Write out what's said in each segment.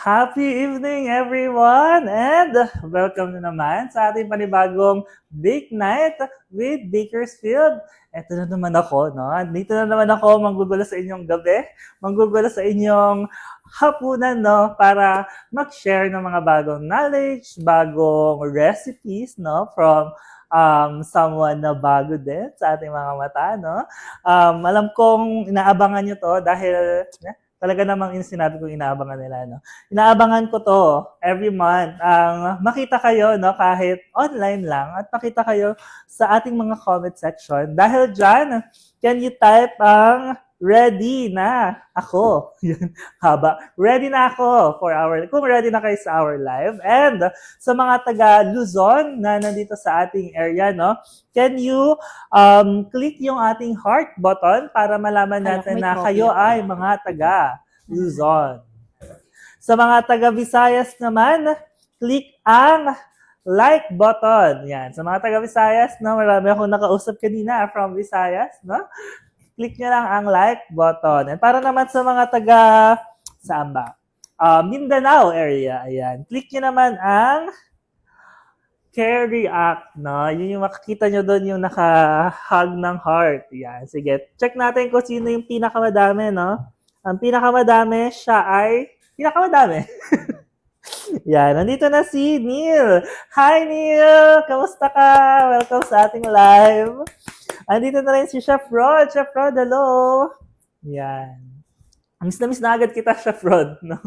Happy evening everyone and welcome na naman sa ating panibagong Bake Night with Bakersfield. Ito na naman ako, no? Dito na naman ako manggugulo sa inyong gabi, manggugulo sa inyong hapunan, no? Para mag-share ng mga bagong knowledge, bagong recipes, no? From someone na bago din sa ating mga mata, no? Alam kong inaabangan nyo to dahil talaga namang sinabi kong inaabangan nila, no? Inaabangan ko to every month. Ang makita kayo, no, kahit online lang, at makita kayo sa ating mga comment section. Dahil dyan, can you type ang ready na ako? Yun, haba. Ready na ako for kung ready na kayo sa our live. And sa mga taga Luzon na nandito sa ating area, no, can you click yung ating heart button para malaman natin na kayo ay mga taga Luzon. Sa mga taga Visayas naman, click ang like button. Yan. Sa mga taga Visayas, no, marami akong nakausap kanina from Visayas, no? Click nyo lang ang like button. And para naman sa mga taga, saan ba? Mindanao area, ayan. Click nyo naman ang care react, no? Yun yung makikita nyo doon yung naka-hug ng heart. Yan, sige. Check natin kung sino yung pinakamadami, no? Ang pinakamadami, siya ay pinakamadami. Yan, nandito na si Neil. Hi, Neil! Kamusta ka? Welcome sa ating live. Andito na rin si Chef Rod. Chef Rod, hello! Yan. Miss na agad kita, Chef Rod, no?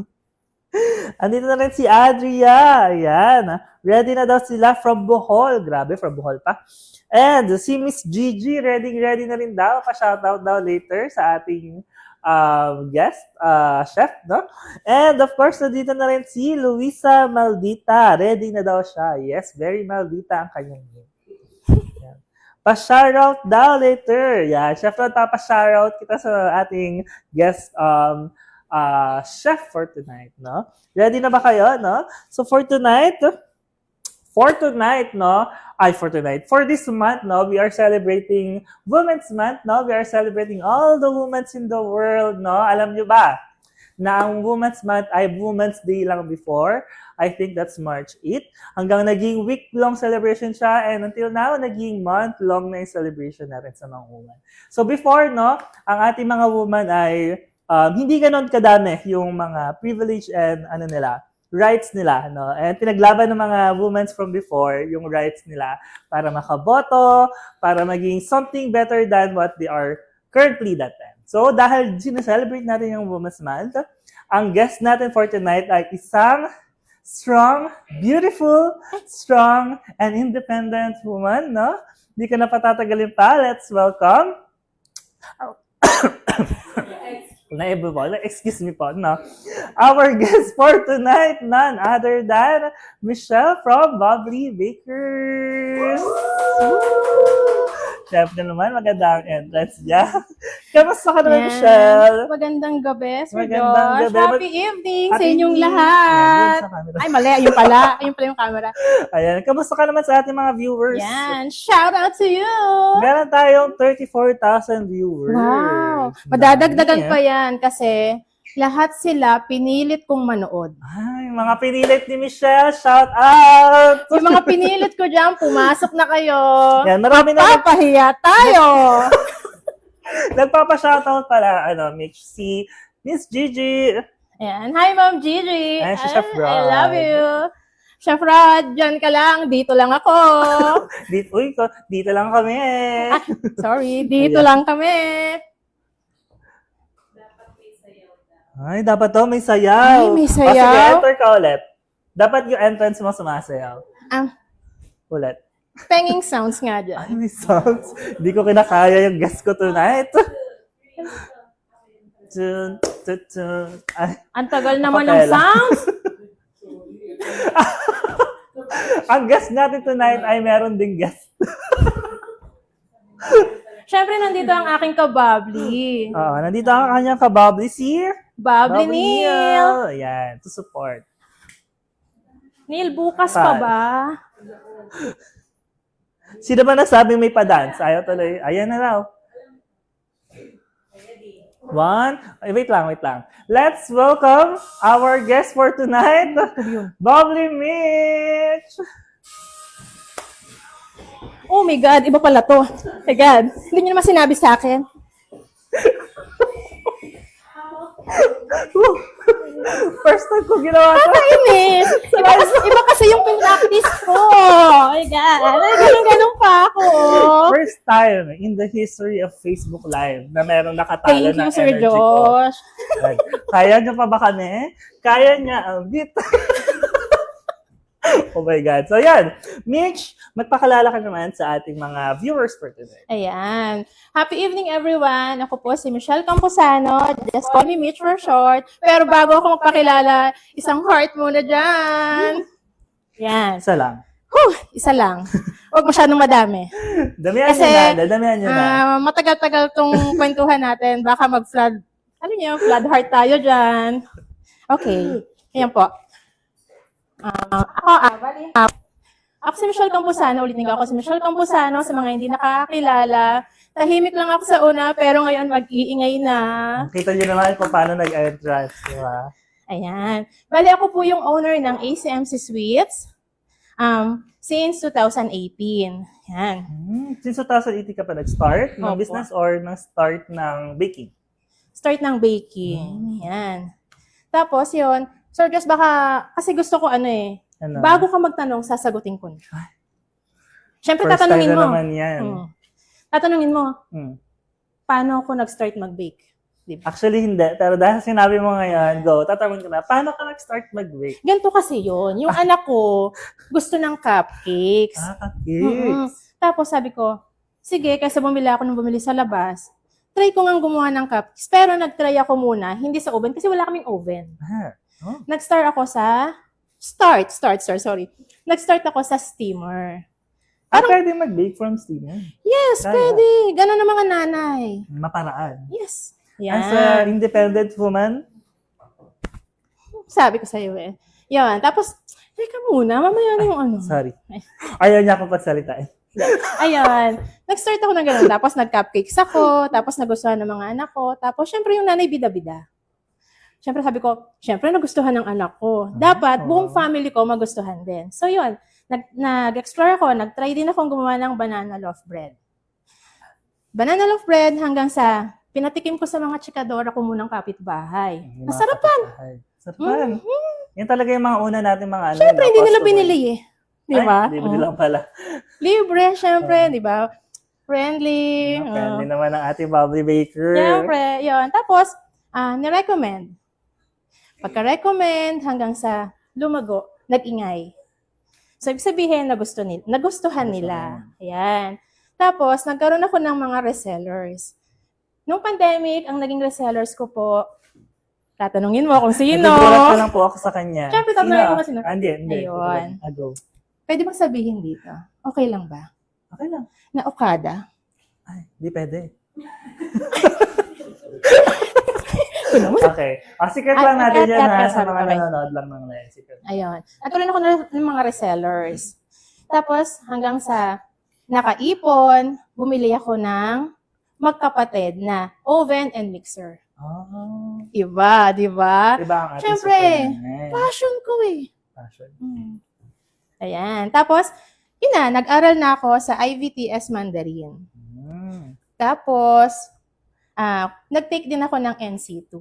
Andito na rin si Adria. Ayan. Ready na daw sila from Bohol. Grabe, from Bohol pa. And si Miss Gigi, ready na rin daw. Pa-shoutout daw later sa ating guest, chef, no? And of course, nandito na rin si Luisa Maldita. Ready na daw siya. Yes, very Maldita ang kanyang name. Pa-shoutout daw later. Yeah, Chef Rod, pa-shoutout kita sa ating guest chef for tonight, no? Ready na ba kayo, no? So for tonight, no? For this month, no, we are celebrating Women's Month, no? We are celebrating all the women in the world, no? Alam nyo ba na ang Women's Month ay Women's Day lang before? I think that's March 8. Hanggang naging week-long celebration siya, and until now, naging month-long na yung celebration natin sa mga women. So before, no, ang ating mga women ay hindi ganon kadami yung mga privilege and rights nila, no? And pinaglaban ng mga women from before yung rights nila para makaboto, para maging something better than what they are currently that time. So dahil sineselebrate natin yung Women's Month, ang guest natin for tonight ay isang strong, beautiful, strong, and independent woman, no? Hindi ko na patatagalin pa. Let's welcome excuse me po, no? Our guest for tonight, none other than Michelle from Bubbly Bakers. Siyempre naman, magandang entrance niya. Kamusta ka naman, Michelle? Magandang gabi, Sir Magandang Josh. gabi. Happy evening sa Happy inyong evening. lahat. Ay, mali. Ayun pala. Ayun pala yung camera. Ayan, kamusta ka naman sa ating mga viewers? Yan. Shout out to you. Meron tayong 34,000 viewers. Wow. Madadagdagan pa yan kasi lahat sila pinilit kong manood. Ay, mga pinilit ni Michelle, shout out! Yung mga pinilit ko dyan, pumasok na kayo. Yan, marami na Papahiya tayo. nagpapa-shoutout pala, si Miss Gigi. Ayan. Hi, Ma'am Gigi. Ay, si Chef Rod. I love you. Chef Rod, dyan ka lang. Dito lang ako. Dito lang kami. Sorry, dito lang kami. Ay, dapat to, may sayaw. Ay, may O, sige, sayaw. enter ka ulit. Dapat yung entrance mo sumasayaw. Ulit. Penging sounds nga dyan. Ay, may songs. Hindi ko kinakaya yung guest ko tonight. Tun, tun, tun. Ay, Ang tagal naman ng Kapela. sounds. ang guest natin tonight ay meron ding guest. Siyempre, nandito ang aking kababli. Nandito ang kanyang kababli si Babli Neil. Ayan, to support. Neil, bukas pa ba? Sino ba nasabing may pa-dance? Ayaw tuloy. Ayan na raw. One. Ay, wait lang. Let's welcome our guest for tonight, Bubbly Mitch! Oh my God, iba pala to. Oh my God, hindi niyo naman sinabi sa akin. First time ko ginawa to. Kainis! Iba kasi yung pinractice ko. Oh my God, ganun pa ako. First time in the history of Facebook Live na merong nakatalo Thank ng you, Sir energy ko. Josh. Ay, kaya niyo pa ba kami? Kaya niya ang beat. Oh my God. So yan, Mitch, magpakalala ka naman sa ating mga viewers for today. Ayan. Happy evening, everyone. Ako po si Michelle Camposano. Just call me Mitch for short. Pero bago ako magpakilala, isang heart muna dyan. Yan. Isa lang. Isa lang. Huwag masyadong madami. Damihan Kasi, niyo na. matagal-tagal tong kwentuhan natin. Baka mag-flood, flood heart tayo dyan. Okay. Ayan po. Ako si Michelle Camposano. Ulitin ko, ako si Michelle Camposano. Sa mga hindi nakakilala, tahimik lang ako sa una, pero ngayon mag-iingay na. Kita niyo naman kung paano nag-entrance, di ba? Ayan. Bali, ako po yung owner ng ACMC Sweets since 2018. Yan. Since 2018 ka pa nag-start ng Opo. business or nag-start ng baking? Start ng baking. Yan. Tapos yun, Sir Josh, baka, kasi gusto ko Ano? bago ka magtanong, sasagutin ko na. Siyempre, First tatanungin time mo. na naman yan. Tatanungin mo, Hmm. paano ako nag-start mag-bake? Diba? Actually, hindi. Pero dahil sinabi mo ngayon, go, tatanungin ko na, paano ka nag-start mag-bake? Ganito kasi yun. Yung anak ko, gusto ng cupcakes. Cakes. Tapos sabi ko, sige, kaysa bumili ako ng bumili sa labas, try ko nga gumawa ng cupcakes. Pero nag-try ako muna, hindi sa oven, kasi wala kaming oven. Nag-start ako sa, sorry. Nag-start ako sa steamer. Pwede mag-bake from steamer. Yes, Kaya. pwede. Ganon ang mga nanay. Maparaan. Yes. As a Yan. independent woman, Sabi ko sa'yo eh. Yan. Tapos, teka muna, mamaya na yung ano. sorry. Ayaw niya ako pagsalitain. Ayun. Nag-start ako ng gano'n. Tapos nag-cupcakes ako. Tapos nagustuhan ng mga anak ko. Tapos syempre yung nanay bida-bida. Syempre sabi ko, syempre nagustuhan ng anak ko. Dapat buong family ko magustuhan din. So yun, nag-explore ako. Nag-try din akong gumawa ng banana loaf bread. Banana loaf bread hanggang sa pinatikim ko sa mga chikadora ko munang kapitbahay. Masarapan. Sarapan. Yan talaga yung mga una natin mga ano. Syempre, hindi nila binili eh. Di ba? Libre lang pala. Libre, syempre, di ba? Friendly. Friendly naman ang ating Bubbly Baker. Siyempre, yun. Tapos, nirecommend. Pagka-recommend hanggang sa lumago, nag-ingay. So, ibig sabihin, nagustuhan nila. Ayan. Tapos, nagkaroon ako ng mga resellers. Nung pandemic, ang naging resellers ko po, tatanungin mo kung sino. Nagugulat na lang po ako sa kanya. Siyempre, tatanungin mo kung sino. Hindi. Ayun. Go. Pwede bang sabihin dito? Okay lang ba? Okay lang. Na Okada? Ay, hindi pwede. Okay. Secret lang natin yan ha, sa mga nanonood lang ng live. Secret. Ayun. Nagkaroon ako ng mga resellers. Tapos, hanggang sa nakaipon, bumili ako ng magkapatid na oven and mixer. Oh. Iba, di ba? Diba ang ating Siyempre, super passion ko eh. passion. Ayan. Tapos, yun na, nag-aral na ako sa IVTS Mandarin. Tapos, nag-take din ako ng NC2.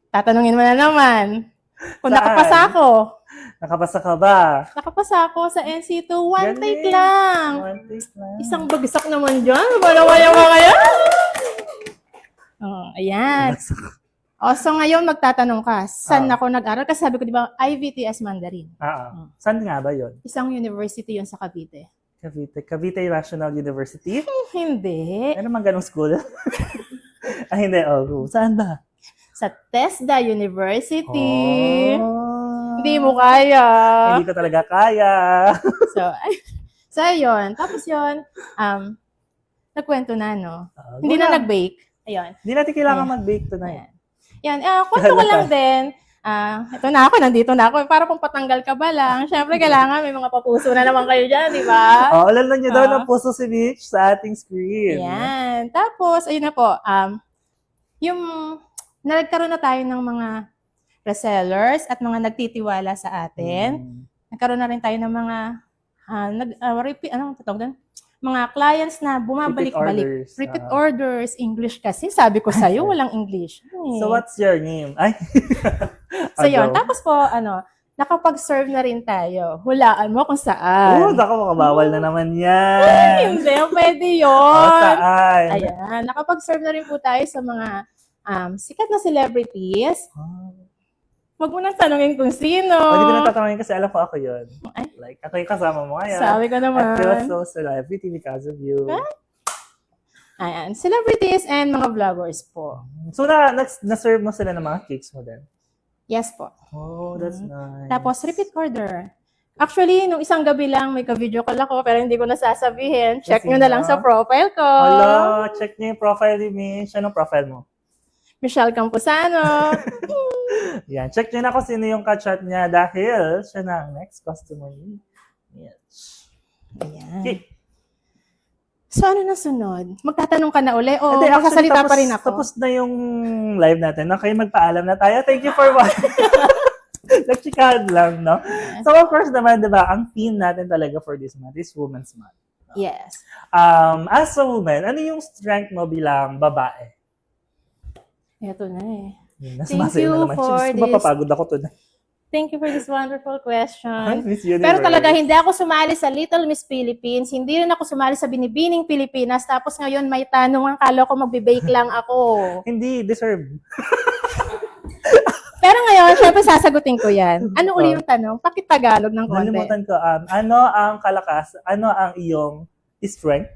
Tatanungin mo na naman kung Saan? nakapasa ako. Nakapasa ka ba? Nakapasa ako sa NC2. One take lang. One take lang. Isang bagsak naman dyan. Wala yung mga yan. Ayan. So ngayon magtatanong ka, saan ako nag-aral? Kasi sabi ko, di ba, IVTS Mandarin. Saan nga ba yun? Isang university yun sa Cavite. Cavite National University? Hindi. Ano man ganong school? Hindi. Saan ba? Sa TESDA University. Oh. Hindi mo kaya. Hindi ko talaga kaya. So ayun. Tapos yun, nagkwento na, no? Hindi na nag-bake. Ayun. Hindi natin kailangan mag-bake tonight. Yan. Kwento ko lang din. Ito na ako, nandito na ako. Para kung patanggal ka ba lang. Siyempre, kailangan may mga papuso na naman kayo dyan, di ba? Lalo nyo daw ng puso si Mitch sa ating screen. Yan. Tapos, ayun na po. yung nagkaroon na tayo ng mga resellers at mga nagtitiwala sa atin. Nagkaroon na rin tayo ng mga anong tawag doon? Mga clients na bumabalik-balik. Repeat orders, English kasi. Sabi ko sa'yo, walang English. So, what's your name? Ay. So, yun. Tapos po, nakapag-serve na rin tayo. Hulaan mo kung saan. Naku, makabawal na naman yan. Hindi, pwede yun. Saan? Ayan. Nakapag-serve na rin po tayo sa mga sikat na celebrities. Huwag mo nang tanongin kung sino. Hindi ko natatanungin kasi alam ko ako yun. Ay. Like, ako yung kasama mo ngayon. Sabi ko naman. I feel so celebrity because of you. Ayan. Celebrities and mga vloggers po. So, na-serve mo sila ng mga cakes mo din? Yes po. Oh, that's nice. Tapos, repeat order. Actually, nung isang gabi lang, may ka-video call ako, pero hindi ko nasasabihin. Check nyo na lang sa profile ko. Hello, check nyo yung profile ni Mish. Anong profile mo? Michelle Camposano. Yan, check nyo na kung sino yung ka-chat niya dahil siya na ang next customer ni Mitch. Ayan. Okay. So, ano na sunod? Magtatanong ka na uli o Hindi, actually, magsasalita pa rin ako? Tapos na yung live natin. Okay, magpaalam na tayo. Thank you for watching. Nagchikahan lang, no? So, of course naman, di ba, ang theme natin talaga for this month is Women's Month. No? Yes. As a woman, ano yung strength mo bilang babae? Ito na eh. Thank you for this. Mapapagod ako to na. Thank you for this wonderful question. Miss Universe. Pero talaga, hindi ako sumali sa Little Miss Philippines. Hindi rin ako sumali sa Binibining Pilipinas. Tapos ngayon may tanong ang kala ko magbe-bake lang ako. Hindi, deserve. Pero ngayon, syempre sasagutin ko yan. Ano uli yung tanong? Pakitagalog ng konti. Nalimutan ko, ano ang kalakas, ano ang iyong strength?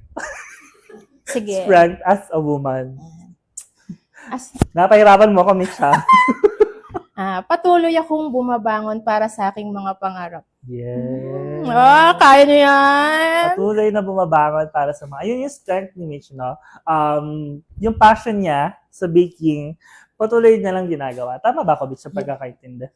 Sige. Strength as a woman. Napahirapan mo kami siya. Patuloy akong bumabangon para sa aking mga pangarap. Yes. Kaya niyo yan. Patuloy na bumabangon para sa mga, yun yung strength ni Mitch, no? Yung passion niya sa baking, patuloy niya lang ginagawa. Tama ba ako, Mitch, sa pagkakaintindi?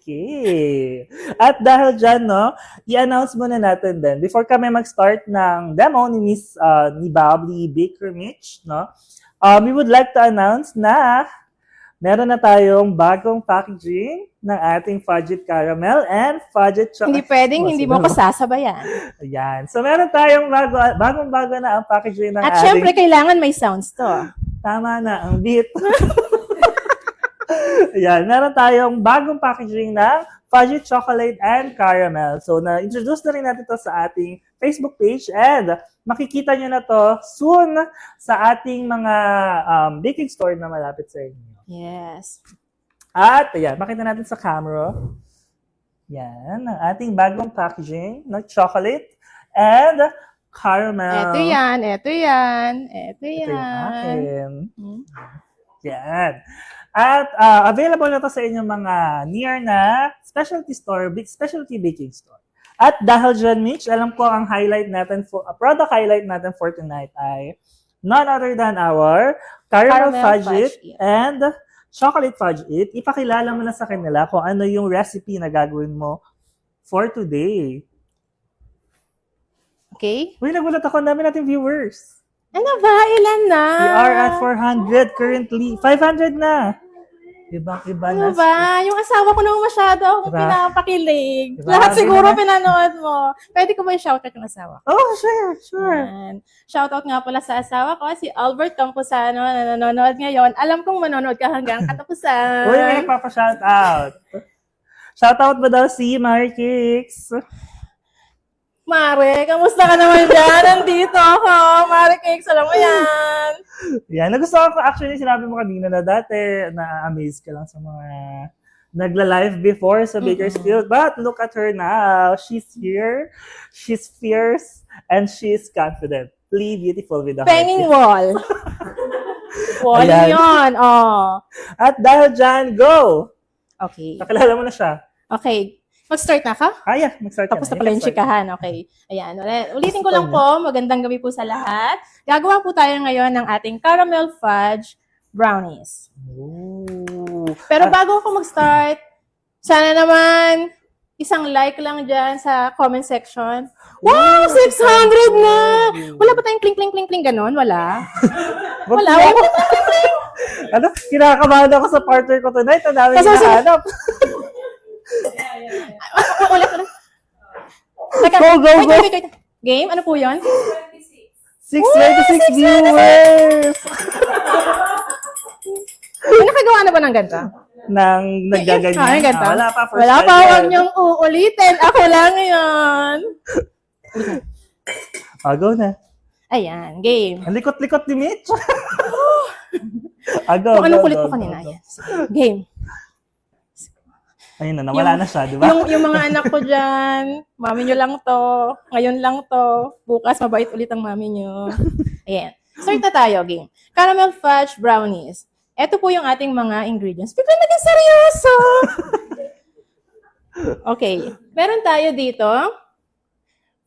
Okay. At dahil dyan, no, i-announce muna natin din, before kami mag-start ng demo ni ni Bubbly Baker Mitch, no, we would like to announce na meron na tayong bagong packaging ng ating Fudget Caramel and Fudget Chocolate. Hindi pwedeng, hindi mo ko sasabayan. Ayan. So, meron tayong bagong-bago na ang packaging ng At syempre, kailangan may sounds to. Tama na, ang beat. Ayan, meron tayong bagong packaging ng Fudget Chocolate and Caramel. So, na-introduce na rin natin to sa ating Facebook page and makikita nyo na to soon sa ating mga baking store na malapit sa inyo. Yes. At, ayan, makita natin sa camera. Yan, ang ating bagong packaging ng chocolate and caramel. Ito yan. Ito yung akin. Yan. At available na to sa inyong mga near na specialty store, specialty baking store. At dahil dyan, Mitch, alam ko ang highlight natin, product highlight natin for tonight ay none other than our caramel fudge and chocolate fudge it. Ipakilala mo na sa kanila kung ano yung recipe na gagawin mo for today. Okay. Uy, nagulat ako. Ang dami nating viewers. Ano ba? Ilan na? We are at 400 currently. 500 na. Ibang-iba na. Ano ba? Yung asawa ko naman masyado akong Diba? pinapakilig. Diba? Lahat siguro pinanood mo. Pwede ko ba i-shoutout yung asawa ko? Oh, sure. Yan. Shoutout nga pala sa asawa ko, si Albert Camposano na nanonood ngayon. Alam kong manonood ka hanggang katapusan. Uy, may nagpapa-shoutout. Shoutout ba daw si Mary Cakes? Mare, kamusta ka naman dyan? Nandito ako. Mare Cakes, alam mo yan. Yan, nagustuhan ko actually sinabi mo kanina na dati na-amaze ka lang sa mga nagla-live before sa Bakersfield. But look at her now. She's here. She's fierce. And she's confident. Beautiful with the Penging heart. wall. Wall Ayan. yun. Oh. At dahil dyan, go! Okay. Nakilala mo na siya. Okay. Mag-start na ka? Yeah, mag-start ka Tapos na pala yung chikahan. Okay. Ayan. Ulitin ko lang po. Magandang gabi po sa lahat. Gagawa po tayo ngayon ng ating caramel fudge brownies. Ooh. Pero bago ako mag-start, sana naman isang like lang dyan sa comment section. Wow, 600 na! Wala pa tayong kling, ganon? Wala? Wala. Ano? Kinakabahan ako sa partner ko tonight. Ang dami Kasi- hinahanap. Ulit. Teka, Go. wait. Game? Ano po yun? 626 viewers! May nakagawa na ba ng ganito? Nang nagaganyan. Yung ganito? Wala pa. First Wala time pa, yan. huwag niyong uulitin. Ako lang yan. Go na. Ayan, game. Ang likot-likot ni Mitch. Go. Kung anong kulit ko kanina. Ayan. Game. Ayun na, nawala na siya, di ba? Yung mga anak ko dyan, mami nyo lang to, ngayon lang to, bukas mabait ulit ang mami nyo. Ayan. Start na tayo, game. Caramel fudge brownies. Ito po yung ating mga ingredients. Bigla naging seryoso! Okay. Meron tayo dito,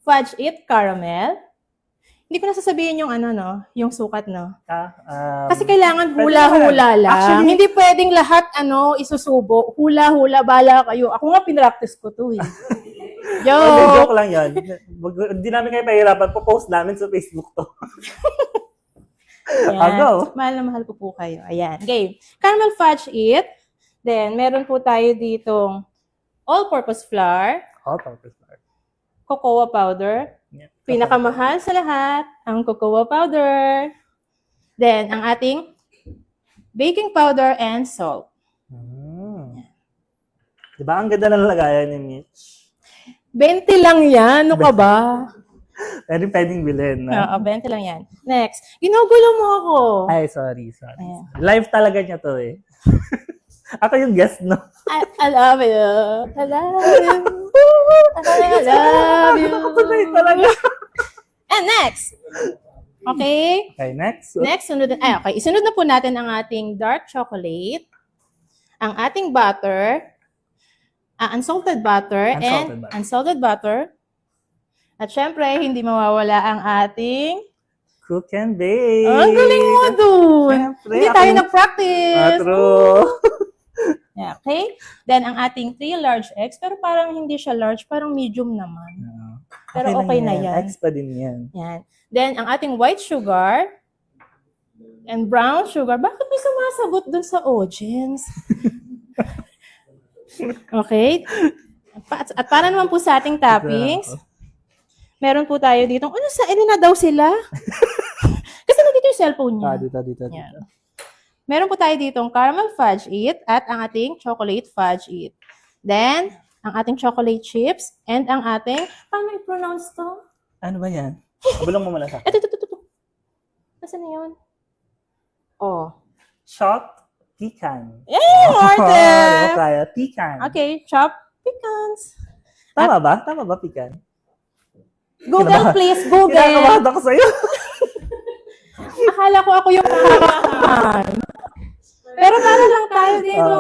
fudge it caramel. Hindi ko na sasabihin yung yung sukat, no? Kasi kailangan hula-hula lang. Actually, hindi pwedeng lahat, isusubo. Hula-hula, bala kayo. Ako nga, pinractice ko to, eh. joke lang yan. Hindi namin kayo pahirapan. Po-post namin sa Facebook to. Ayan. Go. Mahal na mahal ko po kayo. Ayan. Game. Caramel fudge it. Then, meron po tayo ditong all-purpose flour, All-purpose flour. cocoa powder, Yeah. pinakamahal sa lahat, ang cocoa powder. Then, ang ating baking powder and salt. Diba? Ang ganda ng lagayan ni Mitch. 20 lang yan. Ano ka ba? Pwedeng bilhin. Oo, 20 lang yan. Next. Ginugulo mo ako. Ay, sorry. Ayan. Live talaga niya to eh. Ako yung guest, no? I love you. I love you. I love you. Nakatuloy talaga. And next. Okay? Okay, next. Next, okay. Isunod na po natin ang ating dark chocolate, ang ating butter, unsalted butter, and unsalted butter. At syempre, hindi mawawala ang ating Cook and bake. ang galing mo dun. Syempre, Hindi tayo nag-practice. True. Yeah, okay? Then, ang ating 3 large eggs, pero parang hindi siya large, parang medium naman. Pero okay na yan. Ex pa din yan. Yan. Then, ang ating white sugar and brown sugar. Bakit may sumasagot dun sa audience? Okay? At para naman po sa ating toppings, meron po tayo dito. Ano sa na daw sila? Kasi nandito yung cellphone niya. Dito. Yan. Meron po tayo ditong caramel fudge it at ang ating chocolate fudge it. Then, ang ating chocolate chips and ang ating, paano i-pronounce to? Ano ba yan? Bulong mo muna sa Ito. Nasaan na yun? Oh. chopped pecan. Order! Kaya, pecan. Okay, chopped pecans. Tama ba? Tama ba, pecan? Google, please. Google. Kinakabahan ako sa'yo. Akala ko ako yung kakakaan. Pero para lang tayo dito.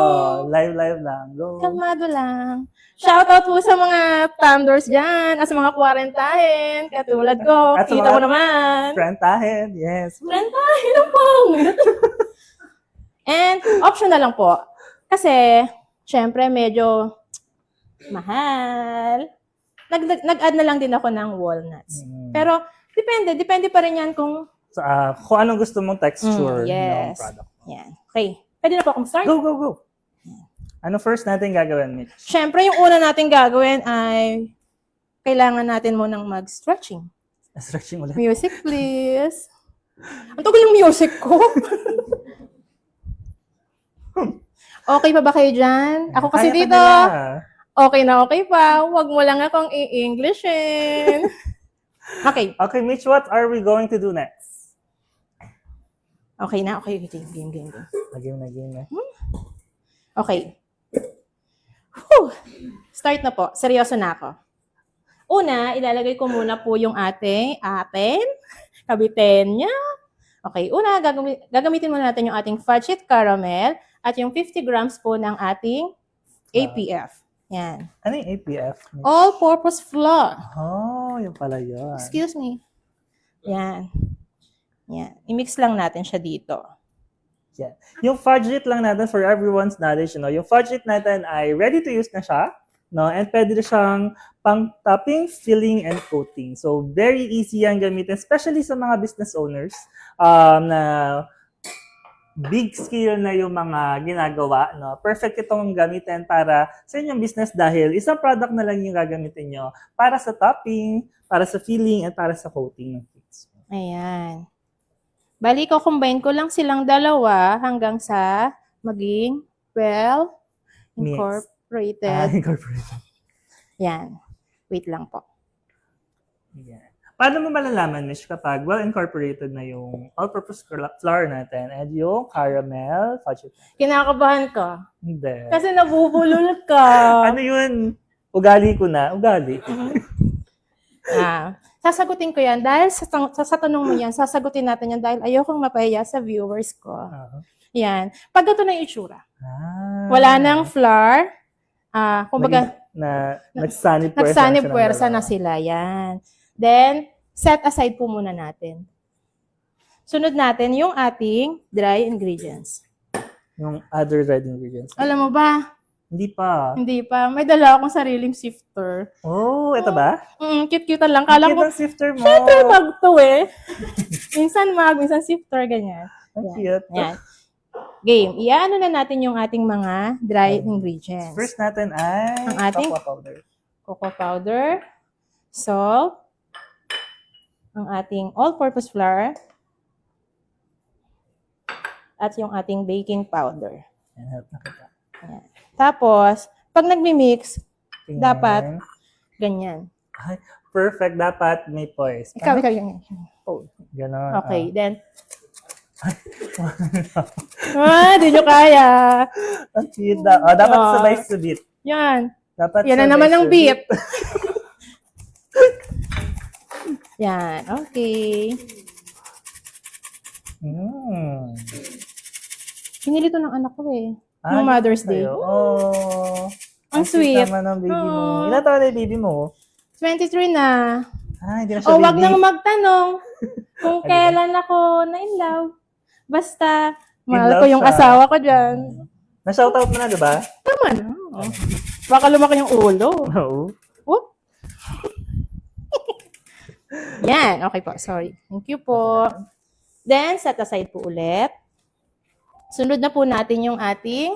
Live lang. Go. Kalmado lang. Shoutout po sa mga thunders dyan, at sa mga kwarentahin, katulad ko. At sa Kita mo mga naman. Frentahin. Yes. Kwarentahin ang pong. And optional lang po. Kasi, syempre, medyo mahal. Nag-add na lang din ako ng walnuts. Pero, depende pa rin yan kung Kung anong gusto mong texture yes. ng product. Yan. Okay. Pwede na po akong start? Go. Ano first natin gagawin, Mitch? Siyempre, yung una natin gagawin ay kailangan natin munang mag-stretching. Stretching ulit. Music, please. Ang tagal yung music ko. Okay pa ba kayo dyan? Ako kasi Kaya dito, na. okay na okay pa. Huwag mo lang akong i-Englishin. Okay. Okay, Mitch, what are we going to do next? Okay na? Okay. Game. Game na. Okay. Whew. Start na po. Seryoso na ako. Una, ilalagay ko muna po yung atin, kabiten niya. Okay, una, gagamitin muna natin yung ating fudge it caramel at yung 50 grams po ng ating APF. Yan. Ano yung APF? Mitch? All-purpose flour. Oh, yun pala yun. Excuse me. Yan. I-mix lang natin siya dito. Yeah. Yung fudge it lang natin for everyone's knowledge, yung fudge it natin ay ready to use na siya. no? And pwede rin siyang pang topping, filling, and coating. So, very easy yan gamitin, especially sa mga business owners na big scale na yung mga ginagawa, no? Perfect itong gamitin para sa inyong business dahil isang product na lang yung gagamitin nyo para sa topping, para sa filling, and para sa coating ng cakes. Ayan. Bali ko, combine ko lang silang dalawa hanggang sa maging well Mix. incorporated. Incorporated. Yan. Wait lang po. Yeah. Paano mo malalaman, Mish, kapag well-incorporated na yung all-purpose flour natin and yung caramel fudge? Kinakabahan ka. Hindi. Kasi nabubulol ka. Ano yun? Ugali ko na. Ugali. Sasagutin ko yan dahil sa tanong mo yan, sasagutin natin yan dahil ayokong mapahiya sa viewers ko. Yan. Pag ito na yung itsura. Wala nang flour. Kumbaga, nagsanib puwersa na sila. Yan. Then, set aside po muna natin. Sunod natin yung ating dry ingredients. Yung other dried ingredients. Alam mo ba? Hindi pa. Hindi pa. May dala akong sariling sifter. Oh, ito ba? Cute-cute lang. Kala ko, Cute ang sifter mo. syempre mag to eh. minsan sifter, ganyan. Ang cute. Yan. Game. Iyaano na natin yung ating mga dry ingredients. First natin ay Ang ating cocoa powder. Cocoa powder, salt, ang ating all-purpose flour, at yung ating baking powder. Yan, help na kita. Ayan. Tapos, pag nagmi-mix, Tingnan. dapat ganyan. Ay, perfect. Dapat may poise. Ikaw yung Ganon. okay, then. Di nyo kaya. Ang cute na. Dapat sabay subit. Yan. Dapat Yan na sabay naman ang subit. beat. Yan. Okay. Pinili to ng anak ko eh. Nung Mother's Day. Oh. Ang sweet. naman ang baby mo. Ilan taon na yung baby mo? 23 na. Hindi na siya baby. Wag nang magtanong kung kailan ako na in love. Basta, mahal ko yung asawa ko dyan. Na-shoutout mo na, di ba? Tama na. Baka lumaki yung ulo. Oo. Whoop. Yan. Okay po. Sorry. Thank you po. Then, set aside po ulit. Sunod na po natin yung ating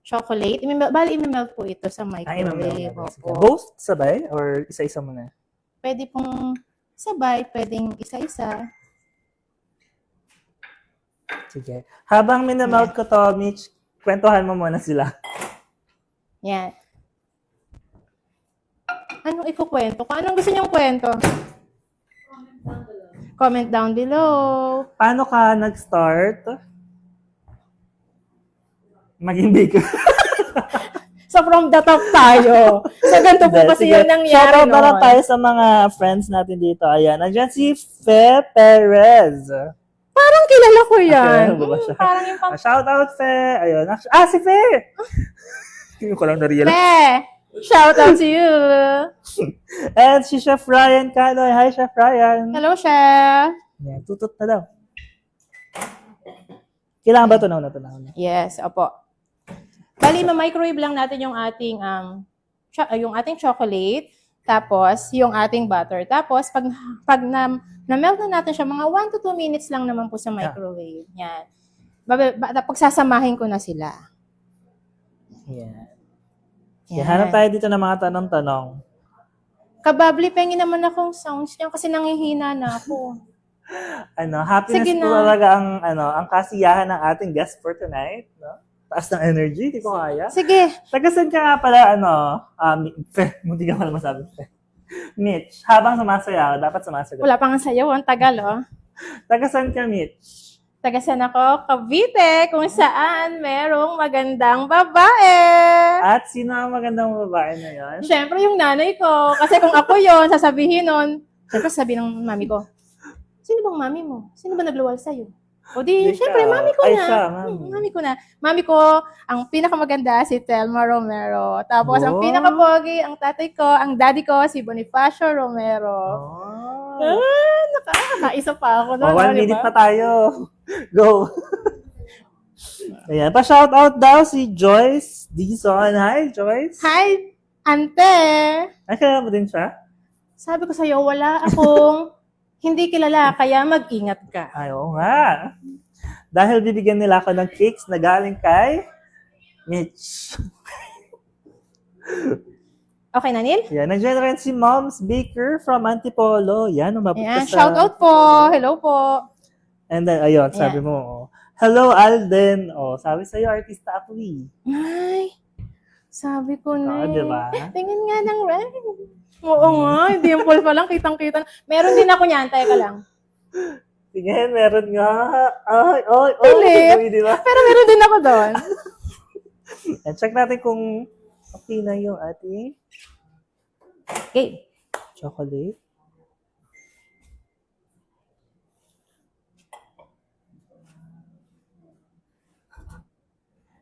chocolate. Bali, imimelt po ito sa microwave. Both sabay or isa-isa muna? Pwede pong sabay, pwedeng isa-isa. Sige. Habang minamelt ko to, Mitch, kwentuhan mo muna sila. Yan. Anong ikukwento ko? Anong gusto niyong kwento? Comment down below. Paano ka nag-start maging baker? So, from the top tayo. So, ganito po kasi yung nangyari Shoutout na lang noon. tayo sa mga friends natin dito. Ayan. Nandiyan si Fe Perez. Parang kilala ko yan. Okay, ba siya? Parang yung pang... Shoutout, Fe. Ayun. Si Fe! Hindi ko lang na-realize. Shout out to you. And si Chef Ryan Canoy. Hi, Chef Ryan. Hello, Chef. Yan, tutut na daw. Kailangan ba ito na? Yes, opo. Bali, ma-microwave lang natin yung ating chocolate, tapos yung ating butter. Tapos, pag na-melt na natin siya, mga 1 to 2 minutes lang naman po sa microwave. Yan. Pagsasamahin ko na sila. Yan. Hanap tayo dito ng mga tanong-tanong. Kababli, pengi naman akong sounds niya kasi nangihina na ako. Happiness po talaga ang kasiyahan ng ating guest for tonight, no? Taas ng energy, di ko kaya. Sige. Tagasan ka nga pala, hindi ka pala masabi. Mitch, habang sumasayaw, dapat sumasagot. Wala pang sayaw, ang tagal, oh. Tagasan ka, Mitch. Tagasan ako, Cavite, kung saan merong magandang babae. At sino ang magandang babae na yon? Siyempre, yung nanay ko. Kasi kung ako yon sasabihin nun, siyempre sabihin ng mami ko, sino bang mami mo? Sino ba nagluwal sa'yo? O di, siyempre, mami ko na. Mami ko na. Mami ko, ang pinakamaganda si Telma Romero. Tapos, ang pinakapogi, ang tatay ko, ang daddy ko, si Bonifacio Romero. Nakakaisa pa ako. 1 minute pa tayo. Go. Ayan, pa-shoutout daw si Joyce Dizon. Hi, Joyce. Hi, ante! Nakilala mo din siya? Sabi ko sa'yo, wala akong hindi kilala, kaya mag-ingat ka. Ay, oo nga. Dahil bibigyan nila ako ng cakes na galing kay Mitch. Okay na, Neil? Yan, nandiyan rin si Mom's Baker from Antipolo. Yan, umabot ka Ayan, sa... shout out po. Hello po. And then, ayun, sabi mo, hello, Alden. Sabi sa'yo, artista ako eh. Ay, sabi ko na diba? Tingin nga ng red. Oo nga, dimple pa lang, kitang-kita. Meron din ako niyan, teka lang. Tingin, meron nga. Ay, Philip. Diba? Pero meron din ako doon. And check natin kung okay na yung ating Okay. chocolate.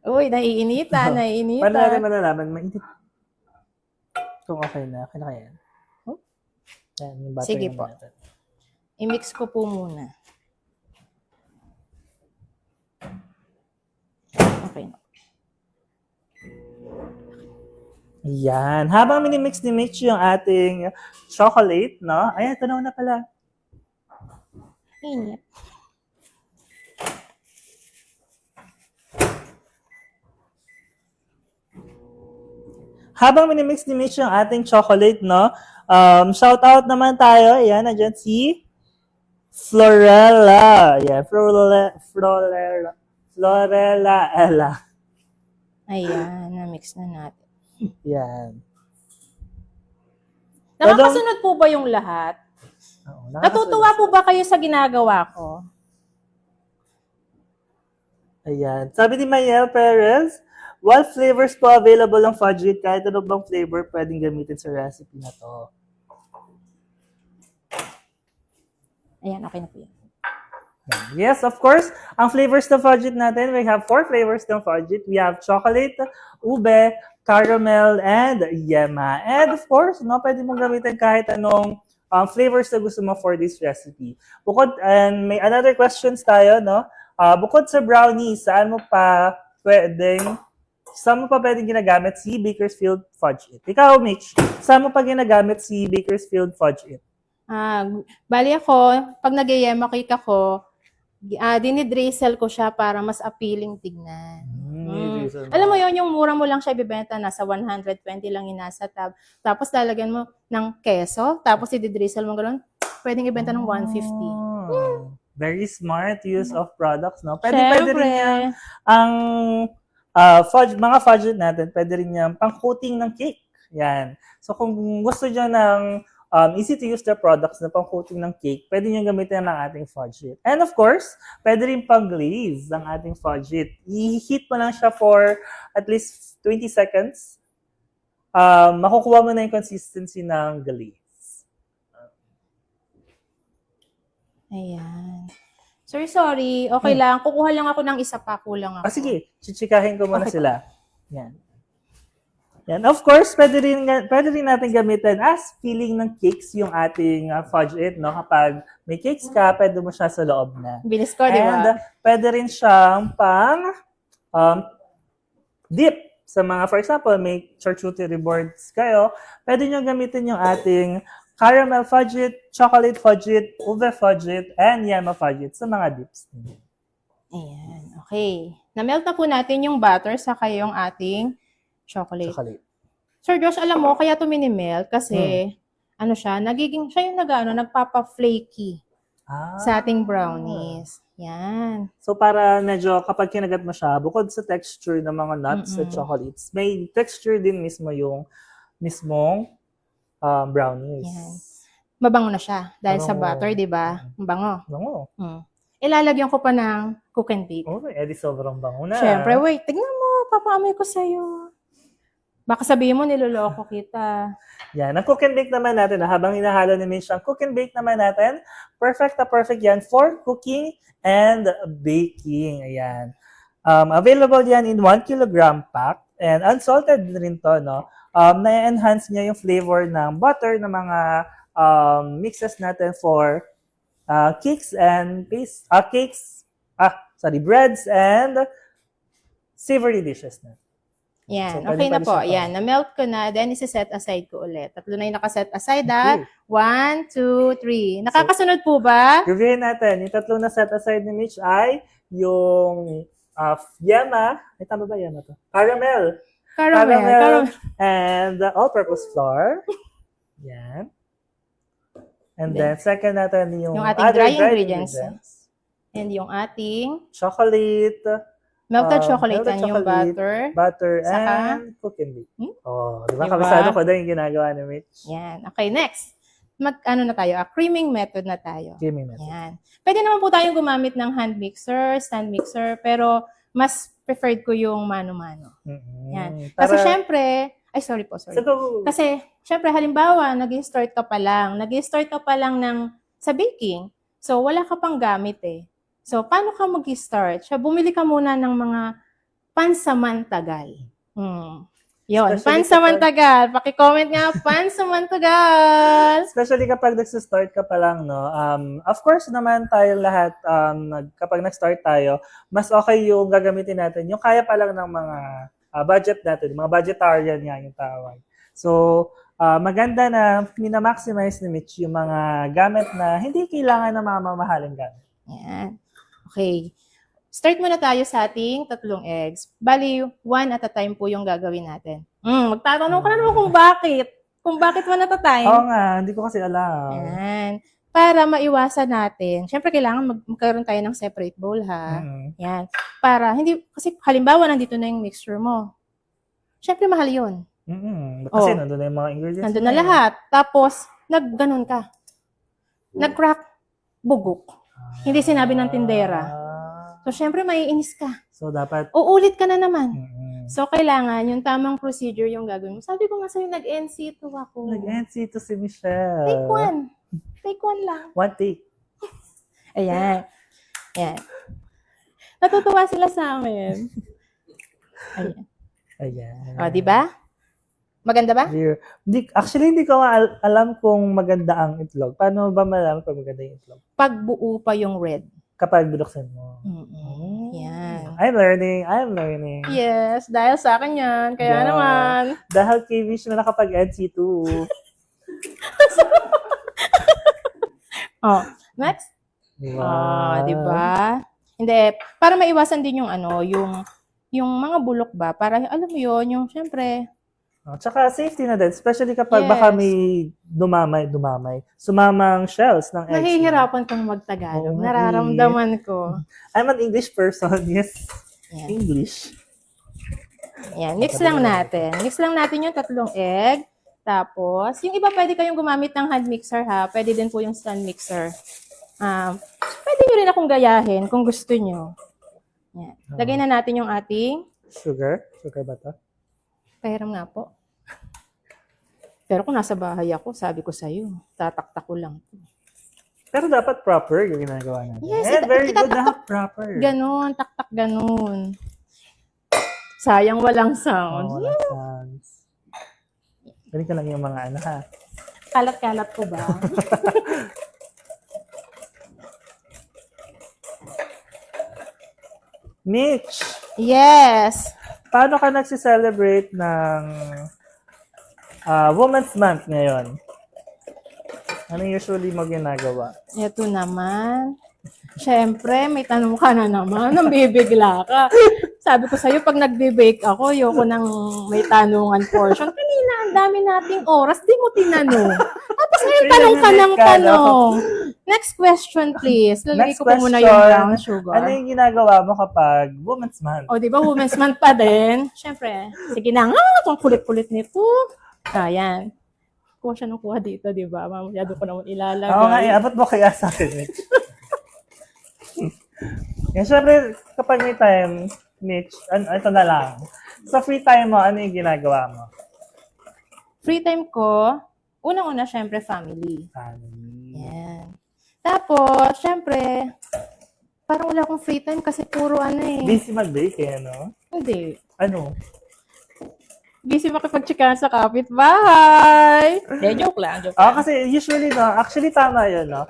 Uy, naiinita. Paano natin malalaman? Mainit. Kung okay na kaya yan. Yan, yung butter Sige naman po. natin. I-mix ko po muna. Okay. Yan. Habang minimix ni Mitch yung ating chocolate, no? Ayan, tanaw na pala. Init. Habang minimix ni Mitch yung ating chocolate, no? Shout out naman tayo. Ayan, nandiyan si Florella. Ayan, Florella Ella. Ayan, na-mix na natin. Yan. Nakakasunod po ba yung lahat? Oo, Natutuwa po ba kayo sa ginagawa ko? Ayan. Sabi ni Mayel Perez, what flavors po available ang fudge? Kahit ano bang flavor pwedeng gamitin sa recipe na to? Ayan, okay na po yan. Yes, of course. Ang flavors ng fudge natin, we have 4 flavors ng fudge. We have chocolate, ube, caramel, and yema. And of course, no, pwede mong gamitin kahit anong flavors na gusto mo for this recipe. And may another questions tayo, no? Bukod sa brownies, saan mo pa pwedeng ginagamit si Bakersfield Fudge It? Ikaw, Mitch, saan mo pa ginagamit si Bakersfield Fudge It? Bali ako, pag nag-yema cake ako, dinidrizzle ko siya para mas appealing tignan. Alam mo yon, yung mura mo lang siya ibibenta, nasa 120 lang yung nasa tab. Tapos lalagyan mo ng keso, tapos i-drizzle mo gano'n, pwedeng ibenta ng 150. Very smart use of products, no? Pwede Siyempre. rin yan, ang mga fudge natin, pwede rin yan pang-coating ng cake. Yan. So kung gusto nyo ng easy to use the products na pang-coating ng cake, pwede nyo gamitin ng ating fudge it. And of course, pwede rin pang-glaze ang ating fudge it. I-heat mo lang siya for at least 20 seconds. Makukuha mo na yung consistency ng glaze. Ayan. Sorry. Okay lang. Kukuha lang ako ng isa pa. Kulang ako. Sige. Chichikahin ko muna sila. Yan. Yan. Of course, pwede rin natin gamitin as filling ng cakes yung ating fudge it, no? Kapag may cakes ka, pwede mo siya sa loob na. Bilis ko, di ba? And pwede rin siyang pang dip sa mga, for example, may charcuterie boards kayo, pwede nyo gamitin yung ating caramel fudge it, chocolate fudge it, ube fudge it, and yema fudge it sa mga dips. Ayan. Okay. Na-melt na po natin yung butter sa yung ating chocolate. Sir Josh, alam mo, kaya ito mini-melt kasi, siya yung nagpapa-flaky sa ating brownies. Yan. So, para medyo, kapag kinagat mo siya, bukod sa texture ng mga nuts at chocolates, may texture din mismo yung mismong brownies. Yan. Mabango na siya dahil sa butter, di ba? Mabango. Bango. Ilalagyan ko pa ng cook and bake. Okay, edi sobrang bango na. Siyempre, wait, tignan mo, papaamoy ko sa'yo. Baka sabihin mo, niloloko kita. Yan. Ang cook and bake naman natin, habang hinahalo ni Mitch, ang cook and bake naman natin, perfect na perfect yan for cooking and baking. Ayan. Available yan in 1 kilogram pack. And unsalted rin to, no? Na-enhance niya yung flavor ng butter ng mga mixes natin for breads and savory dishes na. Yan, So, okay na pwede po. siya pa. Yan, na-melt ko na, then isi-set aside ko ulit. Tatlo na yung nakaset aside, ha? Okay. 1, 2, 3. Nakakasunod po ba? Reviewin natin. Yung tatlong na set aside ni Mitch ay yung yema. Ay, tama ba yema to? Caramel. Caramel. And the all-purpose flour. Yan. And then, second natin yung Yung ating other dry ingredients. And yung ating chocolate, melted chocolate melted and yung chocolate, butter. butter, Saka? and cooking meat. Hmm? Oh, di ba? Diba? Kabisado ko din yung ginagawa ni Mitch. Yan. Okay, next. Ano na tayo? Creaming method na tayo. Creamy method. Yan. Pwede naman po tayong gumamit ng hand mixer, stand mixer, pero mas preferred ko yung mano-mano. Mm-hmm. Yan. Kasi syempre, sorry. Kasi, syempre, halimbawa, nag-start ka pa lang sa baking. So, wala ka pang gamit eh. So, paano ka mag-start? Bumili ka muna ng mga pansamantagal. Yun, Especially pansamantagal. Paki-comment nga, pansamantagal. Especially kapag nagsistart ka pa lang, no? Of course naman tayo lahat, kapag nag-start tayo, mas okay yung gagamitin natin, yung kaya pa lang ng mga budget natin, mga budgetarian nga yung tawag. So, maganda na minamaximize ni Mitch yung mga gamit na hindi kailangan ng mga mamahaling gamit. Yan. Okay. Start muna tayo sa ating 3 eggs. Bali, 1 at a time po yung gagawin natin. Magtatanong ka na naman kung bakit. Kung bakit 1 at a time. Oo nga, hindi ko kasi alam. Yan. Para maiwasan natin. Siyempre, kailangan magkaroon tayo ng separate bowl, ha? Yan. Para, kasi halimbawa, nandito na yung mixture mo. Siyempre, mahal yun. Kasi nandun na yung mga ingredients. Nandun na lahat. Tapos, nagganon ka. Nag-crack, bugok. Hindi sinabi ng tindera. So, syempre, maiinis ka. So, dapat... Uulit ka na naman. So, kailangan yung tamang procedure yung gagawin mo. Sabi ko nga sa'yo, nag-NC2 ako. Nag-NC2 si Michelle. Take 1. Take 1 lang. One take. Ayan. Ayan. Natutuwa sila sa amin. Ayan. O, di ba? Maganda ba? Actually, hindi ko alam kung maganda ang itlog. Paano ba malaman pag maganda yung itlog? Pag buo pa yung red. Kapag binuksan mo. Yan. I'm learning. Yes, dahil sa akin yan. Kaya naman. Dahil kay Vish na nakapag-NC2. Next. Wow. Di ba? Hindi, para maiwasan din yung yung mga bulok ba, para alam mo yun, yung syempre. Tsaka safety na din, especially kapag baka may sumamang shells ng eggs. Nahihirapan kang magtagalog. Nararamdaman ko. I'm an English person, yes. Yan. English. Yan, mix lang natin. Mix lang natin yung 3 egg. Tapos, yung iba pwede kayong gumamit ng hand mixer ha. Pwede din po yung stand mixer. Pwede nyo rin akong gayahin kung gusto nyo. Yan. Lagay na natin yung ating Sugar? Sugar ba ito? pahiram nga po. Pero kung nasa bahay ako, sabi ko sa'yo, tataktak ko lang. Pero dapat proper yung ginagawa natin. Yes, very good na proper. Ganon, taktak ganon. Sayang walang sound. Walang sounds. Galing ka lang yung mga ha. Kalat-kalat ko ba? Mitch, Yes. paano ka nagsi-celebrate ng Women's Month ngayon? Ano usually mo ginagawa? Ito naman. Siyempre, may tanong ka na naman. Nambibigla ka. Sabi ko sa'yo, pag nagbe-bake ako, ayoko nang may tanungan portion. Kanina, ang dami nating oras. Di mo tinanong. Tapos ngayon, tanong ka ng tanong. Next question, please. Lalagay ko po muna yung brown sugar. Ano yung ginagawa mo kapag Women's Month? O, di ba, Women's Month pa din? Siyempre, sige na nga, kung kulit-kulit nito. Ayan. Kuha siya ng kuha dito, di ba? Mamayado ko naman ilalagay. Oo nga, abot mo kaya sa akin, Mitch. Yan, syempre, kapag may time, Mitch, ito na lang. Sa free time mo, ano yung ginagawa mo? Free time ko, unang-una, syempre, family. Family. Yan. Tapos, syempre, parang wala akong free time kasi puro Busy mag-bake, ano? Hindi. Ano? Busy makipag-chikahan sa kapitbahay. Joke lang. Kasi usually, no, actually tama yun, no?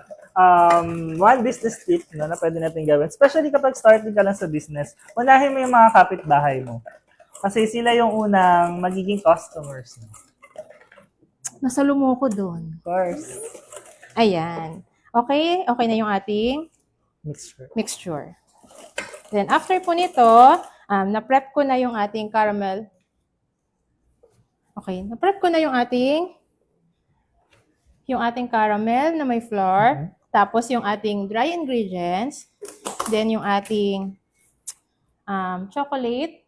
One business tip na pwede natin gawin, especially kapag starting ka lang sa business, unahin mo yung mga kapitbahay mo. Kasi sila yung unang magiging customers. Nasa lumoko doon. Of course. Ayan. Okay? Okay na yung ating Mixture. mixture. Then, after po nito, na-prep ko na yung ating caramel. Okay. Na-prep ko na yung ating caramel na may flour. Tapos, yung ating dry ingredients. Then, yung ating chocolate,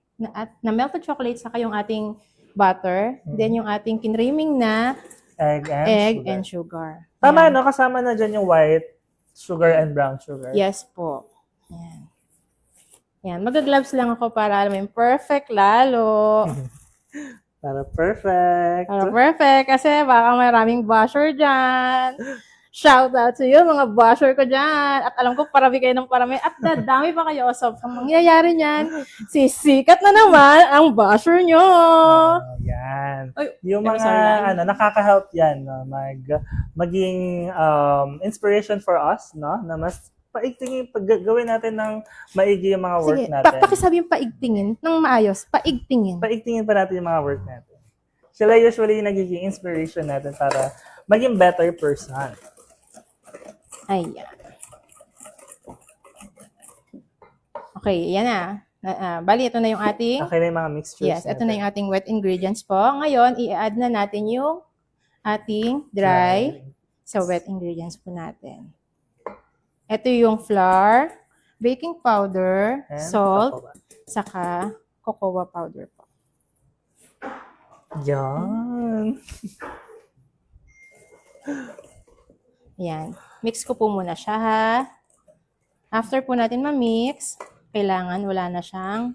na melted chocolate, saka yung ating butter. Then, yung ating kinraming na egg and sugar. Tama, Ayan. no? Kasama na dyan yung white sugar and brown sugar. Yes po. Ayan. Ayan. Mag-gloves lang ako para alam mo yung perfect lalo. Para perfect. Para perfect. Kasi baka maraming basher dyan. Shout out to you, mga basher ko dyan. At alam ko, parami kayo ng parami. At dadami pa kayo. So, ang mangyayari niyan, sisikat na naman ang basher nyo. Yan. Ay, Yung mga, sorry. nakaka-help yan, no? Maging inspiration for us, no? Na mas paigtingin, gawin natin ng maigi yung mga work Sige, natin. pakisabi yung paigtingin ng maayos. Paigtingin. Paigtingin pa natin yung mga work natin. Sila usually yung nagiging inspiration natin para maging better person. Ayan. Okay, yan na. Bali, ito na yung ating... Okay na yung mga mixtures Yes, ito na yung ating wet ingredients po. Ngayon, i-add na natin yung ating dry sa wet ingredients po natin. Ito yung flour, baking powder, And salt, saka cocoa powder po. Yan. Yan. Mix ko po muna siya, ha. After po natin ma-mix, kailangan wala na siyang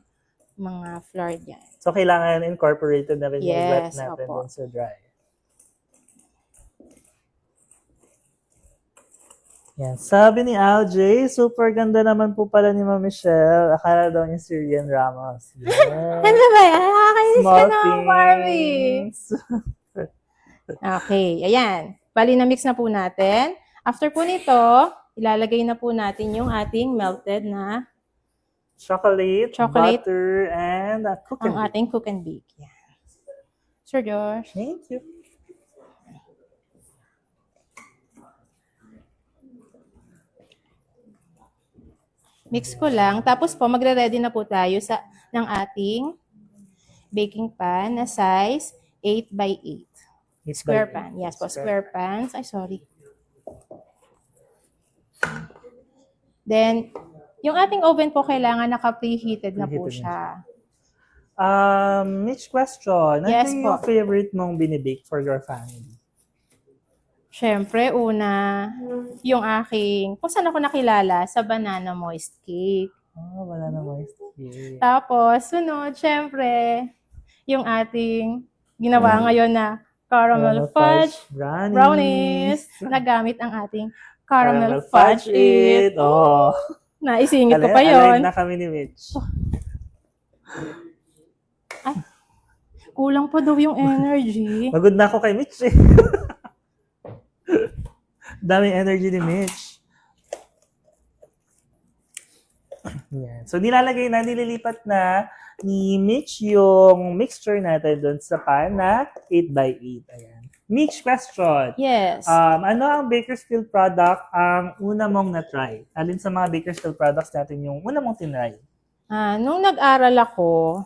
mga flour dyan. So, kailangan incorporated na rin yung wet Yes, natin opo. dun sa dry. Yan. Sabi ni Alj, super ganda naman po pala ni Ma'am Michelle. Akala daw niya si Rian Ramos. Yes. Ano ba yan? Nakakainis ka Small naman, Barbie. things. Okay, ayan. Bali na mix na po natin. After po nito, ilalagay na po natin yung ating melted na Chocolate, Chocolate. butter, and cookie. ang ating cook and bake. Yan. Sir Josh. Thank you. Mix ko lang. Tapos po, magre-ready na po tayo ng ating baking pan na size 8 by 8. Square pan. Yes po, square pans. Ay, sorry. Then, yung ating oven po kailangan naka-preheated na po Preheated siya. Mitch, question. Yes Ano po. yung favorite mong binibake for your family? Siyempre, una, yung aking, kung saan ako nakilala, sa banana moist cake. Oh, wala na moist cake. Tapos, sunod, siyempre, yung ating ginawa ngayon na caramel fudge brownies na gamit ang ating caramel fudge it. Oh. Naisingit ko pa yon. Alive na kami ni Mitch. Kulang pa daw yung energy. Magod na ako kay Mitch eh. Daming energy ni Mitch. Yan. So, nililipat na ni Mitch yung mixture natin doon sa pan na 8x8. Ayan. Mitch, question. Yes. Ano ang Bakersfield product ang una mong na-try? Alin sa mga Bakersfield products natin yung una mong tinry? Nung nag-aral ako,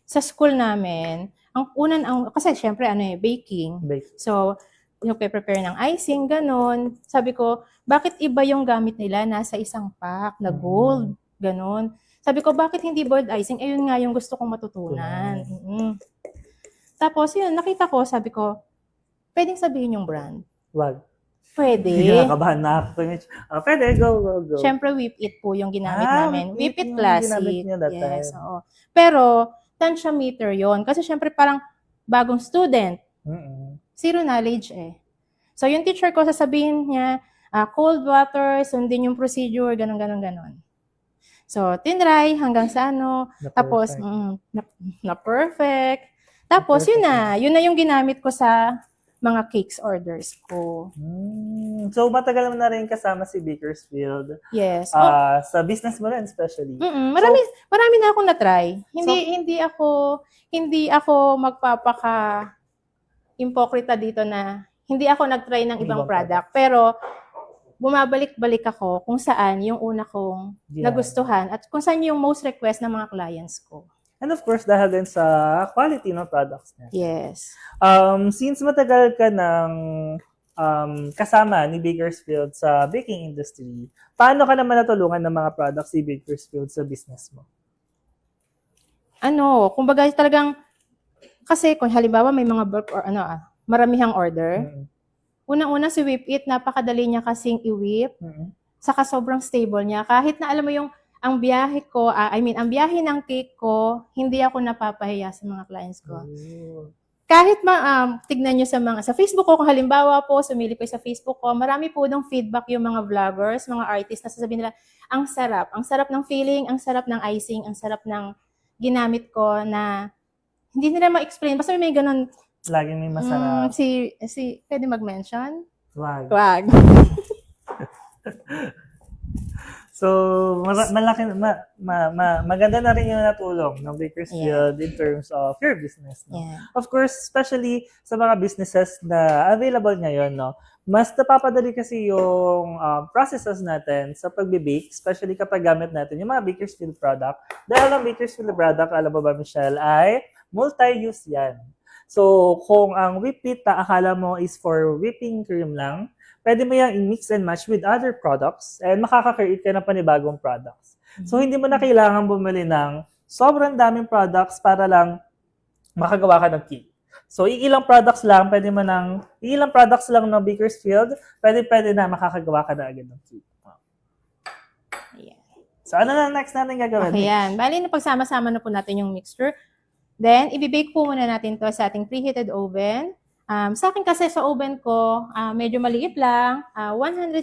sa school namin, kasi syempre, baking. Bake. So, yung prepare ng icing, ganon. Sabi ko, bakit iba yung gamit nila nasa isang pack na gold? Ganon. Sabi ko, bakit hindi boiled icing? Ayun nga yung gusto kong matutunan. Tapos, yun, nakita ko, sabi ko, pwedeng sabihin yung brand. Wag. Pwede. Kinakabahan na ako. Pwede, go. Siyempre, Whip It po yung ginamit namin. Whip Whip It It yung Classic. ginamit niyo that Yes, time. oo. Pero, tansya meter yon. Kasi siyempre, parang bagong student. Zero knowledge eh. So, yung teacher ko, sasabihin niya, cold water, sundin yung procedure, ganon. So, tinry hanggang sa tapos, na perfect. Tapos, yun na yung ginamit ko sa mga cakes orders ko. So, matagal mo na rin kasama si Bakersfield. Yes. Sa business mo rin, especially. Marami na akong na-try. Hindi ako magpapaka impokrita dito na hindi ako nag-try ng ibang product. Pero, bumabalik-balik ako kung saan yung una kong nagustuhan at kung saan yung most request ng mga clients ko. And of course, dahil din sa quality ng products niya. Yes. Since matagal ka ng kasama ni Bakersfield sa baking industry, paano ka naman natulungan ng mga products ni Bakersfield sa business mo? Kumbaga talagang, kasi kung halimbawa may mga bulk or maramihang order, unang-una si Whip It, napakadali niya kasing i-whip, saka sobrang stable niya. Kahit na alam mo yung, ang biyahe ko, ang biyahe ng cake ko, hindi ako napapahiya sa mga clients ko. Kahit tignan nyo sa Facebook ko, kung halimbawa po, sumili ko sa Facebook ko, marami po ng feedback yung mga vloggers, mga artists na sasabihin nila, ang sarap ng feeling, ang sarap ng icing, ang sarap ng ginamit ko na hindi nila ma-explain. Basta may ganun. Laging may masarap. Pwede mag-mention? Wag. So, maganda na rin yung natulong ng Bakersfield in terms of your business. No? Yeah. Of course, especially sa mga businesses na available ngayon, no? Mas napapadali kasi yung processes natin sa pagbe-bake, especially kapag gamit natin yung mga Bakersfield product. Dahil ang Bakersfield product, alam mo ba, Michelle, ay multi-use yan. So, kung ang whipped it na akala mo is for whipping cream lang, pwede mo yung i-mix and match with other products and makaka-create ka ng panibagong products. So, hindi mo na kailangan bumili ng sobrang daming products para lang makagawa ka ng cake. So, ilang products lang ng Bakersfield, pwede na makakagawa ka na agad ng cake. Ayan. So, ano na next natin gagawin? Okay, yan. Bali, napagsama-sama na po natin yung mixture. Then, ibibake po muna natin to sa ating preheated oven. Sa akin kasi sa oven ko, medyo maliit lang, 160.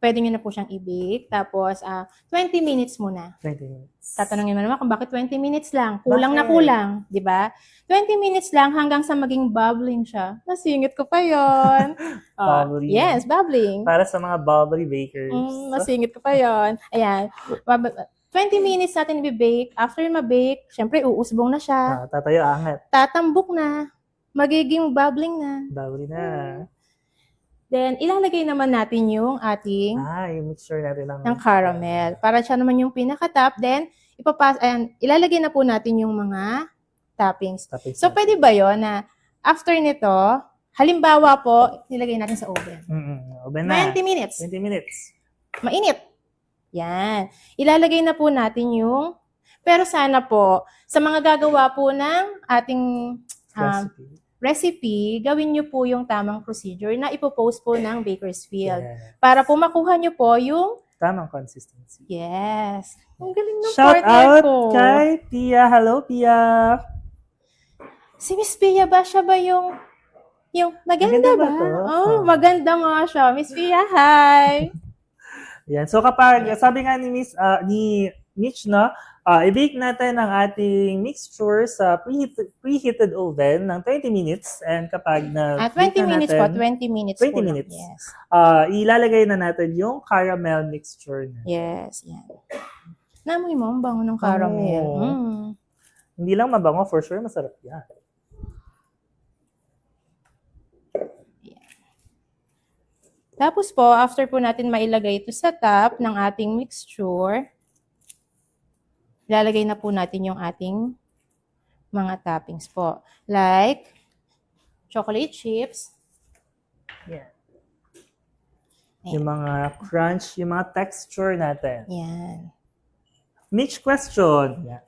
Pwede nyo na po siyang i-bake. Tapos, 20 minutes muna. 20 minutes. Tatanungin mo naman kung bakit 20 minutes lang. Kulang na kulang, di ba? 20 minutes lang hanggang sa maging bubbling siya. Nasingit ko pa yon. Bubbling. Yes, bubbling. Para sa mga bubbly bakers. Nasingit ko pa yon. Ayan. 20 minutes natin i-bake. After ma-bake, syempre uusbong na siya. Tatayo, angat. Tatambok na. Magiging bubbling na. Bubbly na. Then, ilalagay naman natin yung ating yung mixture natin ng caramel. Para siya naman yung pinaka-top. Then, ilalagay na po natin yung mga toppings. So, pwede ba yon na after nito, halimbawa po, nilagay natin sa oven. Oven na. 20 minutes. 20 minutes. Mainit. Yan. Ilalagay na po natin yung, pero sana po, sa mga gagawa po ng ating recipe, gawin nyo po yung tamang procedure na ipopost po ng Bakersfield. Yes. Para po makuha nyo po yung tamang consistency. Yes. Ang galing ng Shout partner out ko. kay Pia. Hello, Pia. Si Miss Pia ba? Siya ba yung maganda ba? to? Maganda nga siya. Miss Pia, hi! Yan. So kapag, sabi nga ni Mitch, no, i-bake natin ang ating mixture sa preheated oven ng 20 minutes and kapag At 20 minutes po, 20 minutes 20 po. minutes. Yes. Ilalagay na natin yung caramel mixture. Yes, yan. Namoy mo, ang bango ng caramel. Hindi lang mabango, for sure, masarap yan. Tapos po, after po natin mailagay ito sa top ng ating mixture, ilalagay na po natin yung ating mga toppings po. Like, chocolate chips. Yeah. Ayan. Yung mga crunch, yung mga texture natin. Yan. Mitch question. Yeah.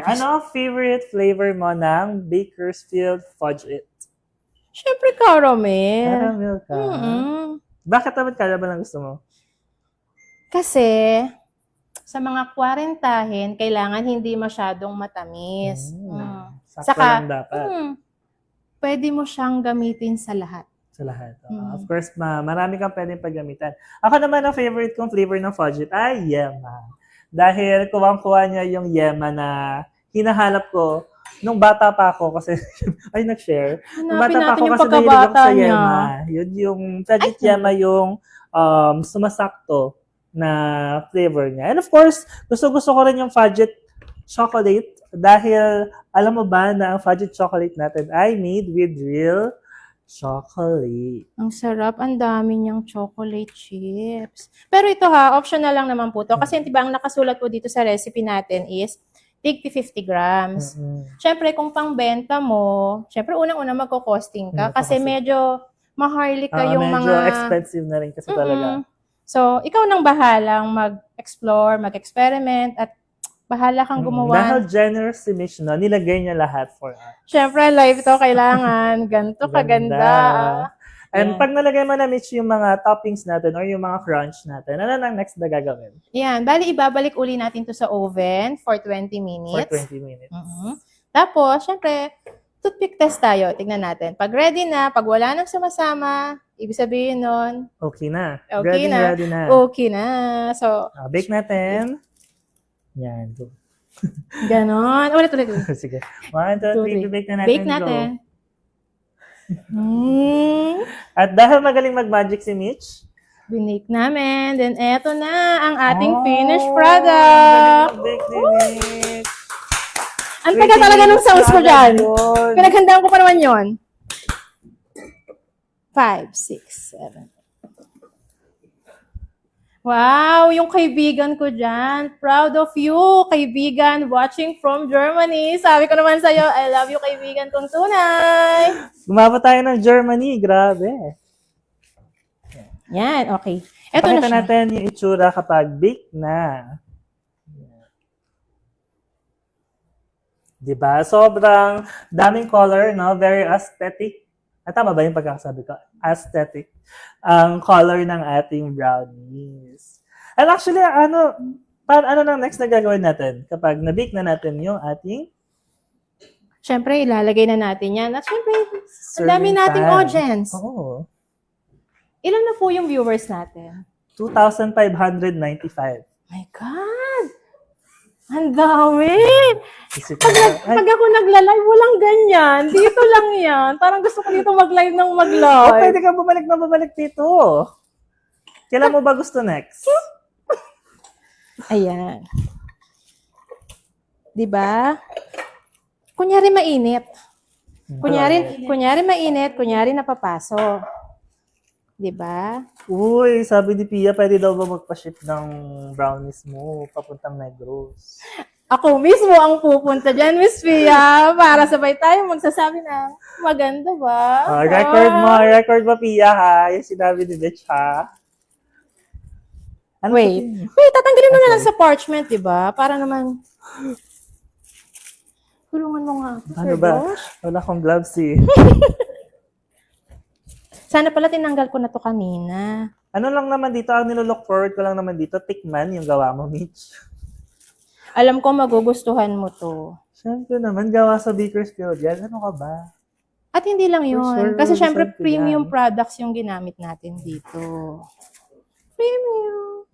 Ano favorite flavor mo ng Bakersfield Fudge It? Siyempre, caramel. Caramel ka. Bakit naman caramel ang gusto mo? Kasi, sa mga kwarentahin, kailangan hindi masyadong matamis. Sakto lang dapat. Pwede mo siyang gamitin sa lahat. Sa lahat. Of course, marami kang pwedeng paggamitan. Ako naman, ang favorite kong flavor ng fudge it ay yema. Dahil kuwang-kuha niya yung yema na hinahanap ko nung bata pa ako, kasi, ay, nag-share. Nung Hanapin bata pa natin ako yung kasi nahilig ako pagkabata sa niya. yema. Yun yung, fudget yema yung sumasakto na flavor niya. And of course, gusto-gusto ko rin yung fudget chocolate dahil alam mo ba na ang fudget chocolate natin ay made with real chocolate. Ang sarap, ang dami niyang chocolate chips. Pero ito ha, optional lang naman po to. Kasi diba, ang nakasulat po dito sa recipe natin is tig 50 grams. Mm-mm. Siyempre, kung pangbenta mo, siyempre unang-una magko-costing ka kasi medyo maharlika yung Medyo mga... expensive na rin kasi talaga. So, ikaw nang bahalang mag-explore, mag-experiment, at bahala kang gumawa. Dahil generous si Mish, no, nilagay niya lahat for us. Siyempre, live to kailangan. Ganto kaganda. And Yan. pag nalagay mo na, Mitch, yung mga toppings natin or yung mga crunch natin, ano nang next na gagawin? Yan. Bali, ibabalik uli natin to sa oven for 20 For minutes. 20 minutes. Tapos, syempre, toothpick test tayo. Tignan natin. Pag ready na, pag wala nang sumasama, ibig sabihin nun, Okay na. Okay na. Ready na. okay na. So, Bake natin. Yan. Go. ganon. Ulit. Sige. 1, 2, 3. Bake na natin. Bake Go. natin. At dahil magaling mag-magic si Mitch, Binake namin. Then, eto na ang ating finished magaling product. mag-bake ni Mitch. Ang taga talaga ng sounds ko dyan. Yun. Pinaghandaan ko pa naman yon. 5, 6, 7. Wow, yung kaibigan ko dyan. Proud of you, kaibigan, watching from Germany. Sabi ko naman sa'yo, I love you, kaibigan kong tunay. Gumapa tayo ng Germany. Grabe. Yan, okay. Eto na Pakita siya. natin yung itsura kapag bake na. Diba? Sobrang daming color, no? Very aesthetic. Tama ba yung pagkakasabi ko? Aesthetic. Ang color ng ating brownies. And actually, ano nang next na gagawin natin kapag na-bake na natin yung ating Siyempre, ilalagay na natin yan. At siyempre, ang dami serving nating pan. audience. Oo. Ilan na po yung viewers natin? 2,595. My God! Ang dami! Isip ko na, Pag ako nagla-live, walang ganyan. Dito lang yan. Parang gusto ko dito mag-live ng oh, mag-live. pwede ka bumalik dito. Kailan mo ba gusto next? Ayan. Diba? Kunyari mainit. Kunyari mainit, kunyari napapaso. Diba? Uy, sabi ni Pia, pwede daw ba magpa-ship ng brownies mo papuntang Negros? Ako mismo ang pupunta dyan, Miss Pia, para sabay tayo magsasabi na maganda ba? Record mo, Pia, ha? Yung sinabi ni Mitch, ha? Ano Wait, tatanggalin mo na lang sa parchment, diba? Para naman... Tulungan mo nga. Ano Sir ba? Josh. Wala akong gloves, eh. Sana pala tinanggal ko na to kanina. Ano lang naman dito, ang nilook forward ko lang naman dito, tikman yung gawa mo, Mitch. Alam ko magugustuhan mo to. Siyempre naman, gawa sa Bakersfield yan. Ano ka ba? At hindi lang yun. sure, Kasi syempre magugustuhan ko premium yan. products yung ginamit natin dito. Premium.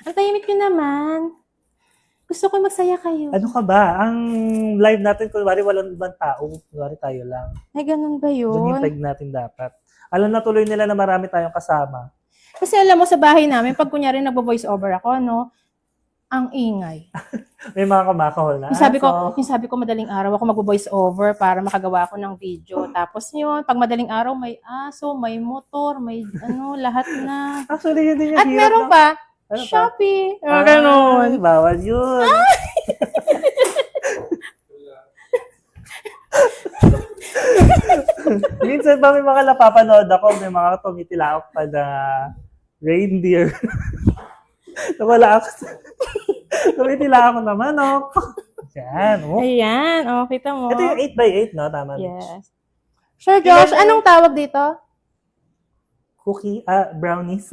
Ang tahimik nyo naman. Gusto ko magsaya kayo. Ano ka ba? Ang live natin, kunwari walang ibang tao. Kunwari tayo lang. Ay, ganun ba Doon yung yun? peg natin dapat. Alam na tuloy nila na marami tayong kasama. Kasi alam mo, sa bahay namin, pag kunyari nagbo-voice over ako, no, ang ingay. May mga kumakahol na. Yung sabi ko, madaling araw ako magbo-voice over para makagawa ako ng video. Tapos yun, pag madaling araw, may aso, may motor, may lahat na. Actually, yun din yung At hirap meron ng- pa, Ano pa? Shopee. Ay, Ganon. bawal yun. Minsan pa may mga napapanood ako, may mga tumitilaok pa na reindeer. Nawala ako sa... Tumitilaok na manok. Yan. Oh. Ayan, kita mo. Ito yung 8x8, no? Tama. Yes. Sir Josh, anong tawag dito? Cookie, brownies.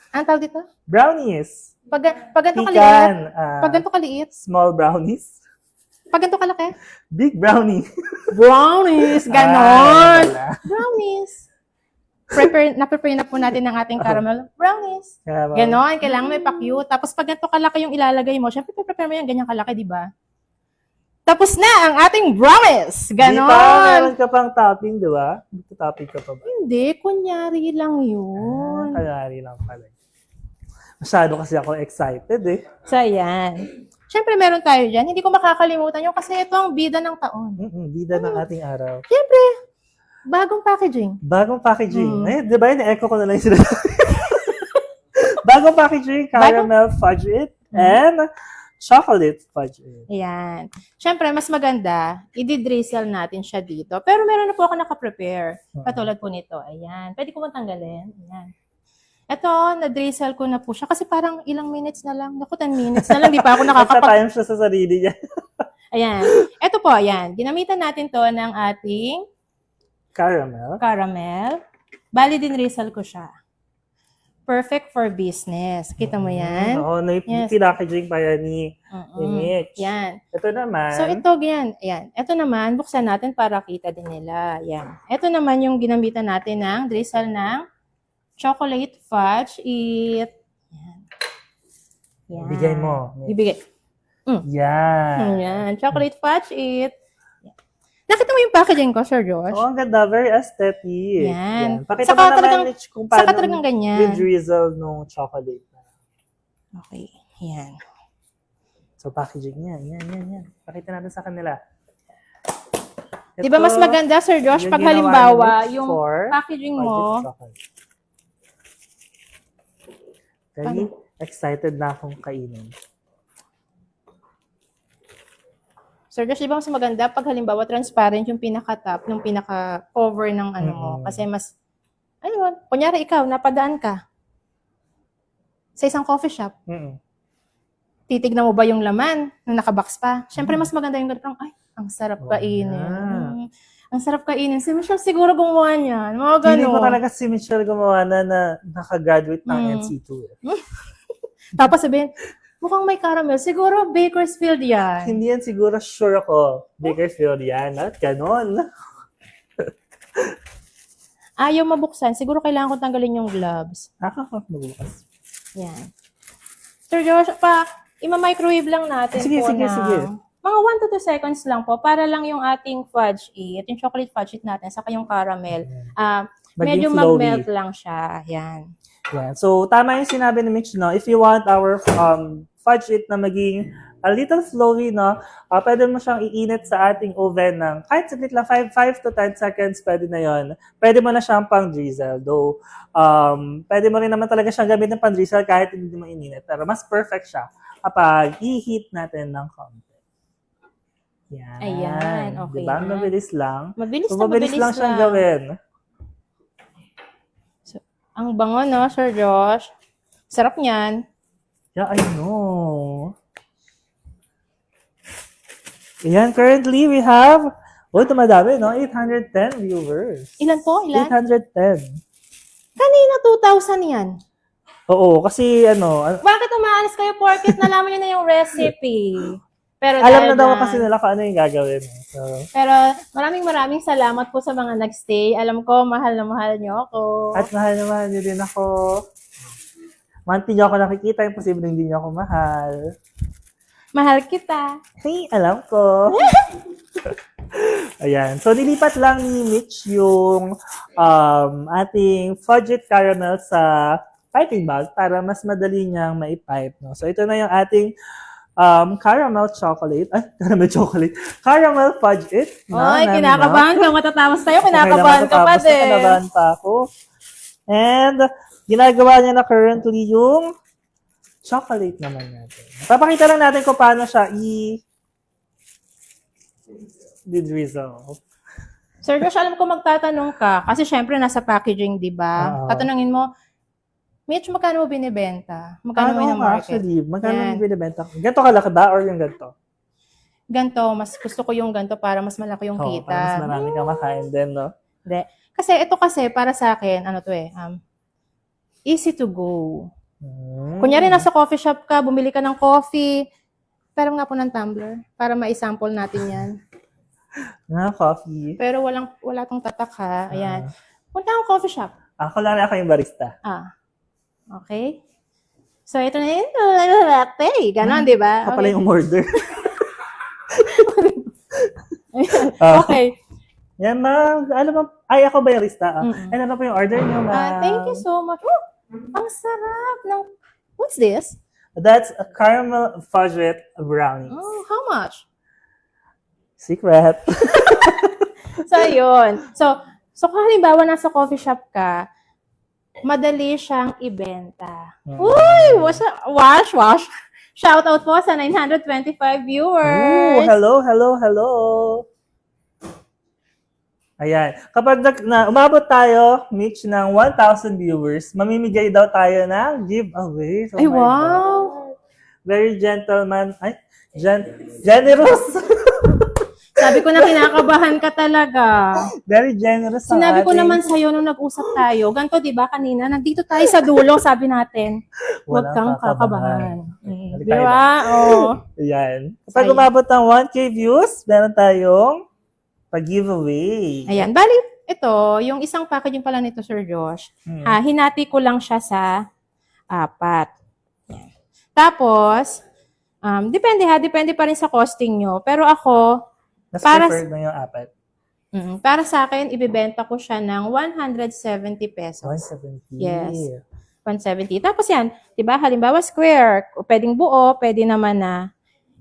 Anong tawag dito? Brownies. Pag ganito kaliit? Pecan. Pag ganito kaliit? Small brownies. Pag ganito kalaki? Big brownie. Brownies! Ganon! Wala. Brownies. Na-prepare na po natin ng ating caramel. Brownies. Kaya, Ganon, kailangan may pa-cute. Tapos pag ganito kalaki yung ilalagay mo, syempre prepare mo yan ganyan kalaki, di ba? Tapos na ang ating brownies. Di pa, Ganon. meron ka pang topping, di ba? Topping ka pa ba? Hindi, kunyari lang yun. Kayari lang pala. Masyado kasi ako excited eh. So, ayan. Siyempre, meron tayo dyan. Hindi ko makakalimutan yun kasi ito ang bida ng taon. Bida ng ating araw. Siyempre, bagong packaging. Bagong packaging. Eh, di ba yun? Echo ko na lang yung sinasabi. Bagong packaging, caramel fudge it, and chocolate fudge it. Ayan. Siyempre, mas maganda, i-drizzle natin siya dito. Pero meron na po ako nakaprepare. Katulad po nito. Ayan. Pwede ko bang tanggalin? Ayan. Ito, na-drizzle ko na po siya. Kasi parang ilang minutes na lang. Naku, 10 minutes na lang. Di pa ako Nagsa-time siya sa sarili niya. Ayan. Ito po, ayan. Ginamitan natin to ng ating caramel. Bali, dinrizzle ko siya. Perfect for business. Kita mo yan? Oo, Yes. pinakaging pa yan ni Mitch. Yan. Ito naman. So, ito, yan. Ayan. Ito naman, buksan natin para kita din nila. Yan. Ito naman yung ginamitan natin ng drizzle ng chocolate fudge it. Yan. Yan. Bigay mo. Ibigay. Yan. Yan. Chocolate fudge it. Yan. Nakita mo yung packaging ko, Sir Josh? Oo, ang ganda. Very aesthetic. Yan. Pakita Saka mo naman, talagang- Mitch, kung Saka paano talagang ganyan. drizzle nung chocolate. Okay. Yan. So, packaging yan. Yan. Pakita natin sa kanila. Di ba mas maganda, Sir Josh, yung pag ginawa ni halimbawa, Mitch yung for packaging mo, fudge chocolate. Very excited na akong kainin. Sir Josh, di ba mas maganda pag halimbawa transparent yung pinaka-top, yung pinaka-cover ng ano mo. Kasi mas, ayun, kunyari ikaw, napadaan ka sa isang coffee shop. Titignan mo ba yung laman nung nakabox pa? Siyempre, mas maganda yung ganun. Ay, ang sarap kainin. Ang sarap kainin. Si Michelle siguro gumawa niyan. Mga ganun. Hindi ko talaga si Michelle gumawa na nakagraduate ng NC2. Tapos sabihin, mukhang may caramel. Siguro Bakersfield yan. Hindi yan siguro sure ako. Bakersfield yan. At ganon. Ayaw mabuksan. Siguro kailangan ko tanggalin yung gloves. Nakakapagbukas. Yan. Sir Josh, ima-microwave lang natin Sige. mga 1 to 2 seconds lang po para lang yung ating fudge it, yung chocolate fudge it natin, saka yung caramel. Medyo mag-melt lang siya. Yan. Yeah. So, tama yung sinabi ni Mitch, no? If you want our fudge it na maging a little flowy, no? Pwede mo siyang iinit sa ating oven ng kahit saglit lang, 5 to 10 seconds, pwede na yon. Pwede mo na siyang pang-drizzle. Though, pwede mo rin naman talaga siyang gamitin pang-drizzle kahit hindi mo ininit. Pero mas perfect siya kapag i-heat natin ng konti. Yan. Ayan, okay. Diba? Mabilis lang. Mabilis So, na mabilis lang siyang gawin. Ang bango, no, Sir Josh? Sarap niyan. Yeah, I know. Ayan, currently we have, tumadami, no? 810 viewers. Ilan po? Ilan? 810. Kanina 2,000 yan. Oo, kasi Bakit umaalis kayo porket nalaman nyo na yung recipe? Pero alam dahil na daw dyan- kasi nila kung ano yung gagawin. So, Pero maraming salamat po sa mga nagstay. Alam ko, mahal na mahal nyo ako. at mahal naman niyo din ako. Manti niyo ako nakikita, imposible hindi niyo ako mahal. Mahal kita. Hey, alam ko. Ayan. So, nilipat lang ni Mitch yung ating fudge caramel sa piping bag para mas madali niyang maipipe. No? So, ito na yung ating caramel chocolate. Caramel fudge it. Oy, kinakabahan ka. Matatapos tayo, kinakabahan ka pa din. Kinakabahan pa ako. And, ginagawa niya na currently yung chocolate naman natin. Papakita lang natin kung paano siya i-drizzle. Sir Josh, alam ko magtatanong ka. Kasi syempre, nasa packaging, di ba? Oo. Tatanungin mo, Mitch, magkano mo binibenta? Magkano mo ina-market? Actually, magkano Yan. mo binibenta? Ganto kalaki ba or yung ganto? Ganto, mas gusto ko yung ganto para mas malaki yung Oo, kita. para mas maraming kamakain din, no? Hindi. Kasi ito kasi, para sa akin, easy to go. Kunyari, nasa coffee shop ka, bumili ka ng coffee, pero nga po ng tumbler, para ma-sample natin yan. Coffee. Pero wala tong tatak ha. Ayan. Punta akong coffee shop. Ako lang ako yung barista. Okay? So, ito na yun. Latte. Ganon, di ba? Ako pala yung order. Okay. Yan, ma'am. Ano ba? Ay, ako ba yung lista? Mm-mm. Ano po yung order niyo, ma'am? Thank you so much. Oh, ang sarap ng... What's this? That's a caramel fudge brownies. Oh, how much? Secret. So, yun. So kung halimbawa nasa coffee shop ka, madali siyang ibenta. Uy! Wash. Shout out po sa 925 viewers. Ooh, hello. Ayan. Kapag umabot tayo, Mitch, ng 1,000 viewers, mamimigay daw tayo ng giveaway. Oh Ay, my wow. God. Very gentleman. Ay, generous. Sabi ko na kinakabahan ka talaga. Very generous. ang Sinabi ko ating- naman sa'yo nung nag-usap tayo, ganito, di ba, kanina, nandito tayo sa dulo, sabi natin, huwag Walang kang kakabahan. kakabahan. Halika Di ba? Oo. Ayan. Kapag Sayang. umabot ng 1K views, meron tayong pag-giveaway. Ayan. Bali, ito, yung isang packaging pala nito, Sir Josh, hinati ko lang siya sa 4. Yan. Tapos, depende pa rin sa costing nyo. Pero ako, Mas para- preferred na yung 4. para sa akin, ibibenta ko siya ng 170 pesos. 170. Yes. 170. Tapos yan, 'di ba? Halimbawa square, o pwedeng buo, pwede naman na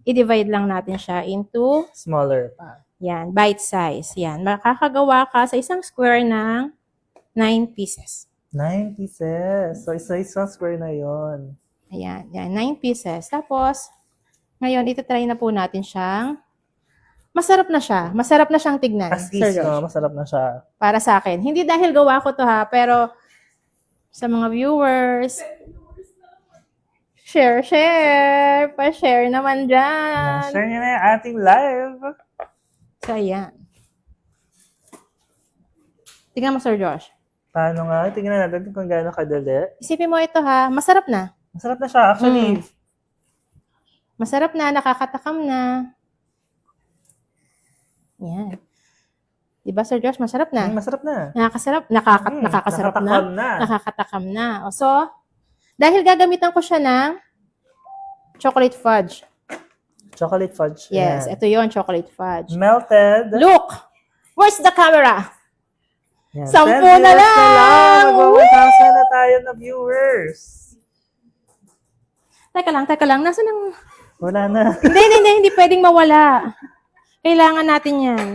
i-divide lang natin siya into Smaller pa. yan, bite size. Yan, makakagawa ka sa isang square ng 9 pieces. 9 pieces. So, isa-isang square na yon. Ayan, yan, 9 pieces. Tapos, ngayon, ito-try na po natin siyang masarap na siya. Masarap na siyang tignan. As Sir is, Josh. no? Masarap na siya. Para sa akin. Hindi dahil gawa ko to ha, pero sa mga viewers, share. Pa-share naman dyan. Share nyo na yung ating live. So, ayan. Tingnan mo, Sir Josh. Paano nga? Tingnan natin kung gaano kadali. Isipin mo ito ha, masarap na. Masarap na siya. Actually, Masarap na, nakakatakam na. Yan. Diba, Sir Josh, masarap na. masarap na. Nakakasarap, nakakasarap na. Nakakatakam na. Nakakatakam na. O, so, dahil gagamitan ko siya ng chocolate fudge. Chocolate fudge. Yes, Yan. ito yon chocolate fudge. Melted. Look! Where's the camera? Yan. 10 10 na viewers lang! Mag-1,000 na tayo na viewers. Teka lang. Nasaan ang... Wala na. Hindi pwedeng mawala. Kailangan natin yan.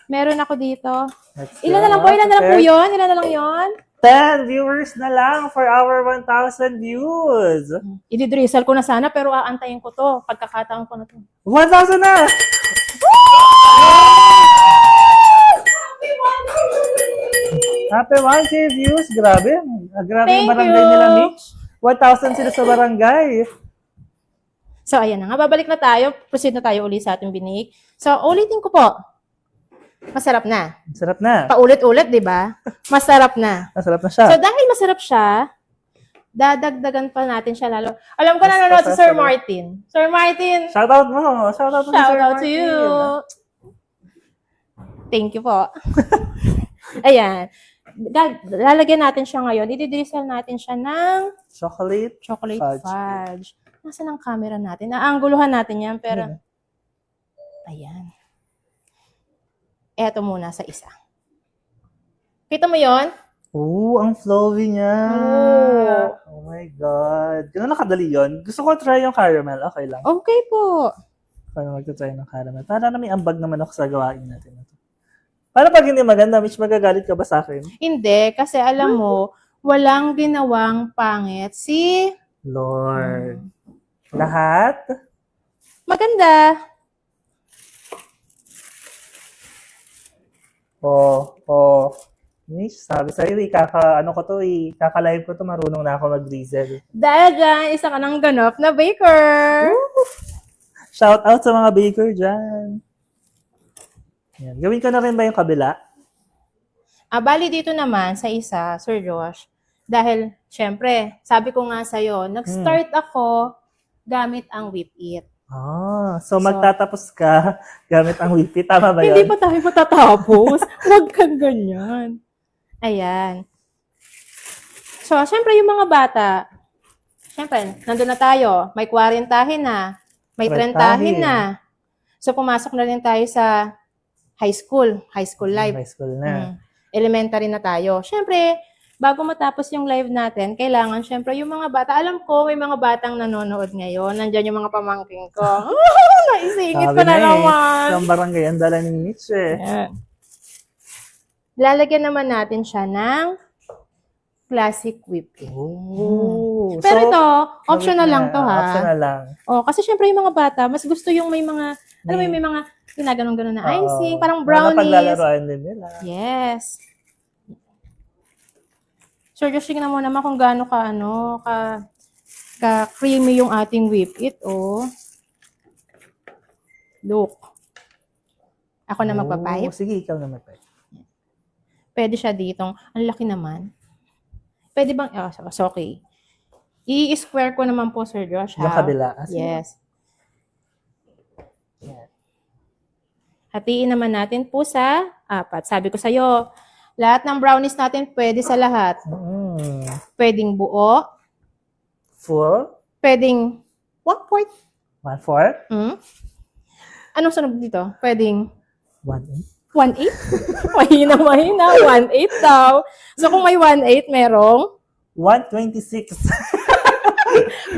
Meron ako dito. Let's Ilan go. na lang po Okay. yun? Ilan na lang yun? 10 viewers na lang for our 1,000 views. Ididrizzle ko na sana, pero aantayin ko to. Pagkakataon ko na to. 1,000 na! Happy 1K views. Grabe. Grabe Thank yung barangay you. nila, Mitch. 1,000 sila sa barangay. So, ayan na nga. Babalik na tayo. Proceed na tayo uli sa ating binig. So, ulitin ko po. Masarap na. Sarap na. Paulit-ulit, di ba? Masarap na. Masarap na siya. So, dahil masarap siya, dadagdagan pa natin siya lalo. Alam ko Mas nanonood si Sir masarap. Martin. Sir Martin, Shoutout mo. Shoutout mo shout Sir out to Martin. you. Thank you po. Ayan. Lalagyan natin siya ngayon. Ididrizzle natin siya ng Chocolate. chocolate Fudge. fudge. Nasaan ang camera natin? Naangguluhan natin yan, pero... Ayan. Eto muna sa isa. Kita mo yon? Oo, ang flowy niya. Oo. Oh my God. Gano'n nakadali yun? Gusto ko try yung caramel. Okay lang. Okay po. Paano magta-try ng caramel? Para na may ambag naman ako sa gawain natin. Paano pag hindi maganda, Mitch, magagalit ka ba sa akin? Hindi, kasi alam mo, walang ginawang pangit si... Lord. Lahat? Maganda. Mitch, sabi sa'yo, kaka-live ko to, marunong na ako mag-drizzle. Dahil dyan, isa ka ng ganap na baker. Shout out sa mga baker dyan. Yan. Gawin ko na rin ba yung kabila? Bali dito naman sa isa, Sir Josh, dahil, syempre, sabi ko nga sa'yo, nag-start ako gamit ang Whip It. So magtatapos ka gamit ang wifi. Tama ba Hindi yun? pa tayo matatapos. Huwag kang ganyan. Ayan. So, syempre, yung mga bata, syempre, nandun na tayo. May 40 na. May 30 na. So, pumasok na rin tayo sa high school life. High school na. Elementary na tayo. Syempre, bago matapos yung live natin, kailangan syempre yung mga bata, alam ko may mga batang nanonood ngayon, nandyan yung mga pamangking ko. Naisingit ko na naman. Sa barangay, ang dala ni Mitch eh. Ayan. Lalagyan naman natin siya ng classic whipping. Oh. Pero So, ito, optional lang to ha. Optional lang. Oh, kasi syempre yung mga bata, mas gusto yung may mga, alam mo, may mga ginaganon-ganon na icing, parang brownies. Paglaruan din nila. Yes. So, just tingnan mo naman kung gaano ka creamy yung ating whip it, oh. Look. Ako na magpapipe. Sige, ikaw na magpapipe. Pwede siya ditong, ang laki naman. Pwede bang, so okay. I-square ko naman po, Sir Josh, ha? Yung kabila. Yes. Yan. Hatiin naman natin po sa 4. Sabi ko sa'yo, lahat ng brownies natin pwede sa lahat. Pwedeng buo. Full. Pwedeng 1/4. 1/4. Anong sunod dito? Pwedeng 1/8. 1/8? Mahina. 1/8 daw. So, kung may 1/8, merong 1/26.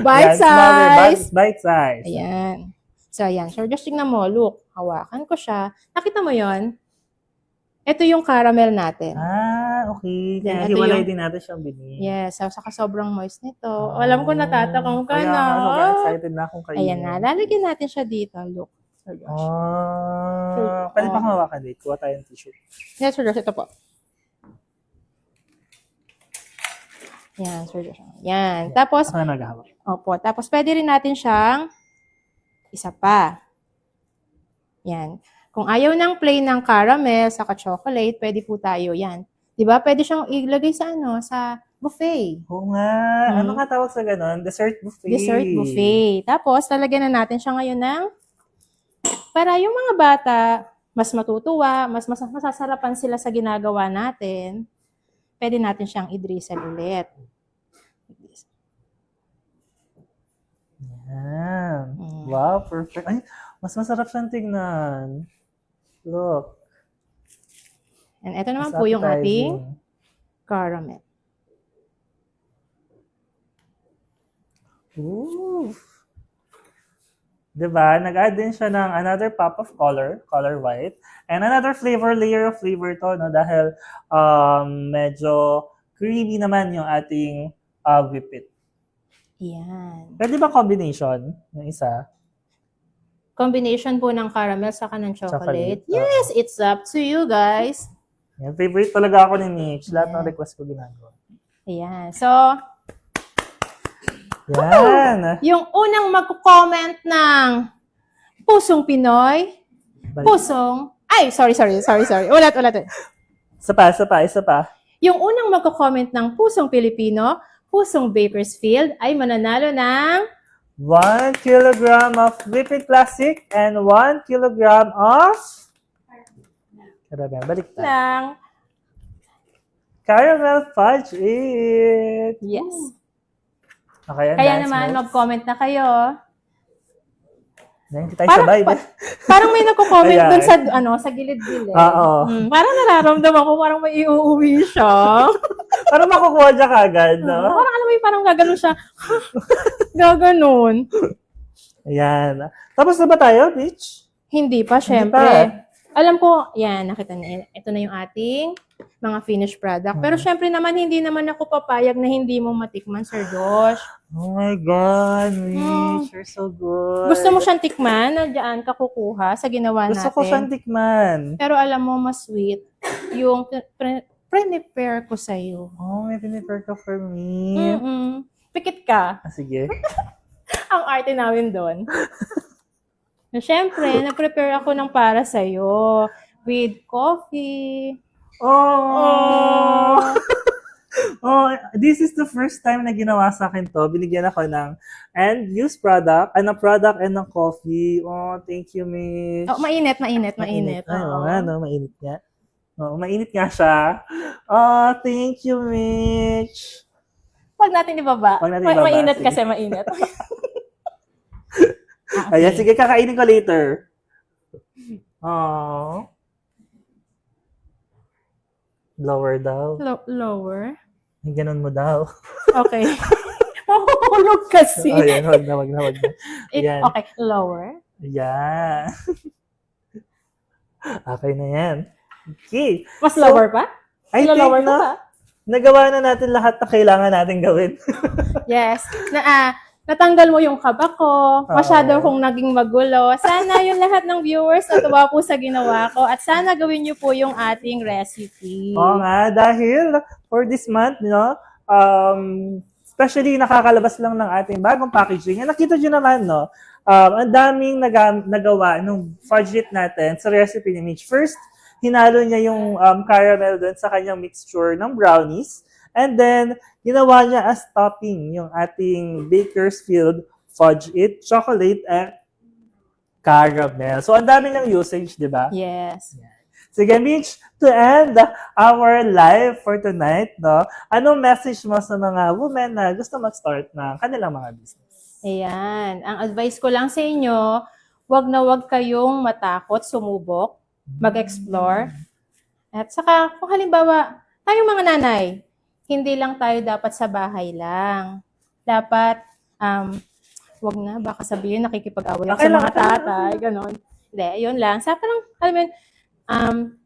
bite size. Bite size. Ayan. So, ayan. So, just tingnan mo. Look, hawakan ko siya. Nakita mo yon? Ito yung caramel natin. Okay. Yan, Kaya ito hiwalay yung- din natin siyang binili. Yes. So, saka sobrang moist nito. Alam ko natatakam ka Kaya na. sobrang excited na akong kainin. Ayan na. Lalagyan natin siya dito. Look. Sir Josh. Pwede pa hawakan dito. Kuha tayong tissue. Yes, Sir Josh. Ito po. Yan, Sir Josh. Yan. Tapos, Ako na naghahawak. opo. Tapos, pwede rin natin siyang isa pa. Yan. Kung ayaw ng plain ng caramel saka chocolate, pwede po tayo yan. 'Di ba? Pwede siyang ilagay sa sa buffet. Oo nga. Ano nga tawag sa ganon? Dessert buffet. Dessert buffet. Tapos, lalagyan na natin siya ngayon ng para yung mga bata mas matutuwa, mas masasarapan sila sa ginagawa natin, pwede natin siyang i-drizzle ulit. Yan. Wow, perfect. Ay, mas masarap siyang tignan. Look. And ito naman Mas po yung appetizing. ating caramel. Ooh. Diba? Nag-add din siya ng another pop of color white, and another layer of flavor to, no? Dahil medyo creamy naman yung ating whipped. Yan. Pwede ba combination? Yung isa? Combination po ng caramel saka ng chocolate. Chocolate. Yes, it's up to you guys. Yan, favorite talaga ako ni Mitch. Lahat ng request ko ginagawa. Ayan. So, Yan. yung unang magko-comment ng Pusong Pinoy, sorry. Ulat. Isa pa. Yung unang magko-comment ng Pusong Pilipino, Pusong Bakersfield, ay mananalo ng 1 kilogram of whipped classic and 1 kilogram of balik na. ng Caramel fudge it. yes. Okay, Kaya dance naman, moves. mag-comment na kayo. Yan, tayo sabay. Parang may nagko-comment Ayan. dun sa gilid-gilid. Oo. Parang nararamdaman ko, parang may iuuwi siya. Para makukuha niya kagad, no? Parang alam mo yung parang gaganon siya. Gaganon. Ayan. Tapos na ba tayo, Mitch? Hindi pa, syempre. Alam ko, yan, nakita niyo. Ito na yung ating mga finished product. Pero syempre naman, hindi naman ako papayag na hindi mo matikman, Sir Josh. Oh my God, Mitch. You're so good. Gusto mo siyang tikman? Diyan ka kukuha sa ginawa Gusto natin. ko siyang tikman. Pero alam mo, mas sweet yung prepare ko sa'yo. Oh, may piniper ka for me. Pikit ka. Sige. Ang arte namin doon. Na syempre, nag-prepare ako ng para sa'yo. With coffee. Oh! Oh, this is the first time na ginawa sa akin to. Binigyan ako ng end-use product, product and ng coffee. Oh, thank you, Mitch. Oh, mainit. Ay, Oo. nga, no? Mainit nga. Oh, mainit nga siya. Oh, thank you, Mitch. Huwag natin ibaba. Huwag natin ibaba, Mainit sige. kasi mainit. Ayan, sige, kakainin ko later. Oh. Lower daw. Lower? Ganun mo daw. Okay. Mahuhulog kasi. Ayan, wag na. Ayan. Okay, lower. Yan. Okay na yan. Okay. Mas lower pa? I think Lower pa na ba? nagawa na natin lahat na kailangan natin gawin. Yes. Natanggal mo yung kaba ko. Masyado Oo. kong naging magulo. Sana yung lahat ng viewers natuwa po sa ginawa ko. At sana gawin niyo po yung ating recipe. Oo nga, dahil for this month, especially nakakalabas lang ng ating bagong packaging. And nakita nyo naman, ang daming nagawa nung fudge natin sa recipe ni Mitch. First, hinalo niya yung caramel doon sa kanyang mixture ng brownies. And then, ginawa niya as topping yung ating Bakersfield Fudge It, chocolate and caramel. So, ang dami ng usage, di ba? Yes. Sige, Mitch, to end our live for tonight, anong message mo sa mga women na gusto mag-start ng kanilang mga business? Ayan. Ang advice ko lang sa inyo, wag na wag kayong matakot, sumubok, mag-explore. At saka, kung halimbawa, tayong mga nanay, hindi lang tayo dapat sa bahay lang. Dapat, wag na, baka sabihin, nakikipag-away ako Okay sa lang, mga okay lang. tatay, ganon. Hindi, yun lang. Sa parang, alam mo yun,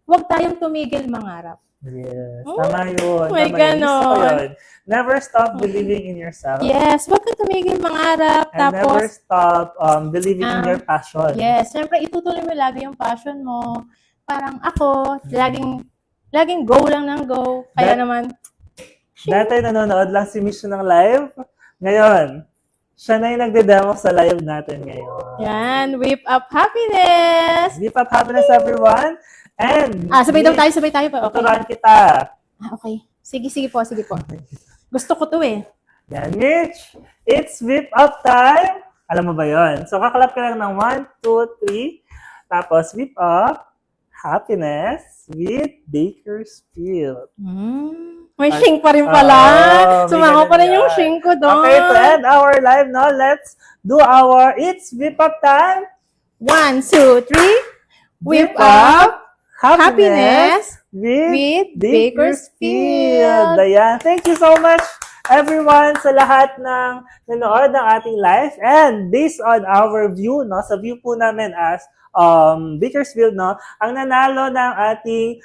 wag tayong tumigil mangarap. Yes, Oh, tama yun. may Tama yun. Gusto ko ganon. yun. Never stop believing in yourself. Yes, wag kang tumigil mangarap. And never Tapos, stop believing in your passion. yes, syempre itutuloy mo lagi yung passion mo. Parang ako, laging go lang ng go. Kaya naman, Dati nanonood lang si Mitch ng live. Ngayon, siya na yung nagde-demo sa live natin ngayon. yan, whip up happiness! Keep up happiness, everyone. And, Sabay tayo pa. Okay. tuturuan kita. Okay. Sige po. Gusto ko to eh. Yan, Mitch. It's whip up time. Alam mo ba yon? So, kakalap ka lang ng 1, 2, 3. Tapos, whip up happiness with Bakersfield. May shink pa rin pala. Sumango pa rin yung shink ko doon. Okay, to end our live now, let's do our It's Whip Up time. 1, 2, 3. Whip up happiness with Bakersfield. Ayan. Thank you so much, everyone, sa lahat ng nanood ng ating live. And based on our view, sa view po namin as Bakersfield, ang nanalo ng ating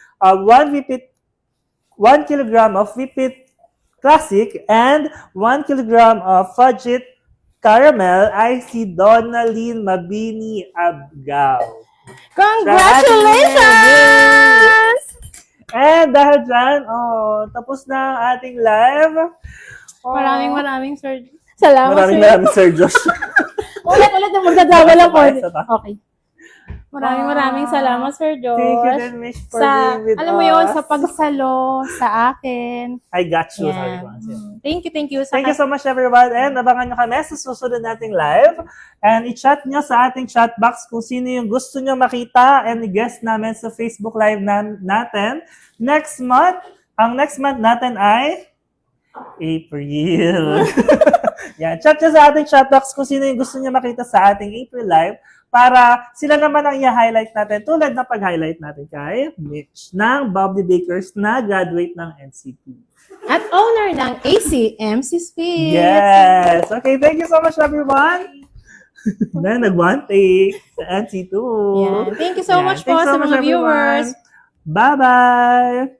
1 kilogram of Whippet Classic and 1 kilogram of Fudge It Caramel ay si Donalyn Mabini Abgao. Congratulations! And dahil dyan, tapos na ang ating live. Maraming salamat, Maraming Sir Josh. Ulit na magdadawa lang po. Isa pa. Okay. Maraming salamat, Sir Josh. Thank you then, Mish, for being with alam mo yun, us. sa pagsalo sa akin. I got you. Yan. Sabi ko. Thank you. Thank you so much, everyone. And abangan nyo kami sa susunod nating live. And i-chat nyo sa ating chat box kung sino yung gusto nyo makita and i-guest namin sa Facebook Live natin. Next month, ang next month natin ay April. Yan. Chat nyo sa ating chat box kung sino yung gusto nyo makita sa ating April Live para sila naman ang i-highlight natin tulad na pag-highlight natin kay Mitch ng Bubbly Bakers na graduate ng NCP. At owner ng ACMC Sweets. Yes! Okay, thank you so much, everyone! Na nag-one take sa NC2. Yan. Thank you so much po Thanks sa mga everyone. viewers. Bye-bye!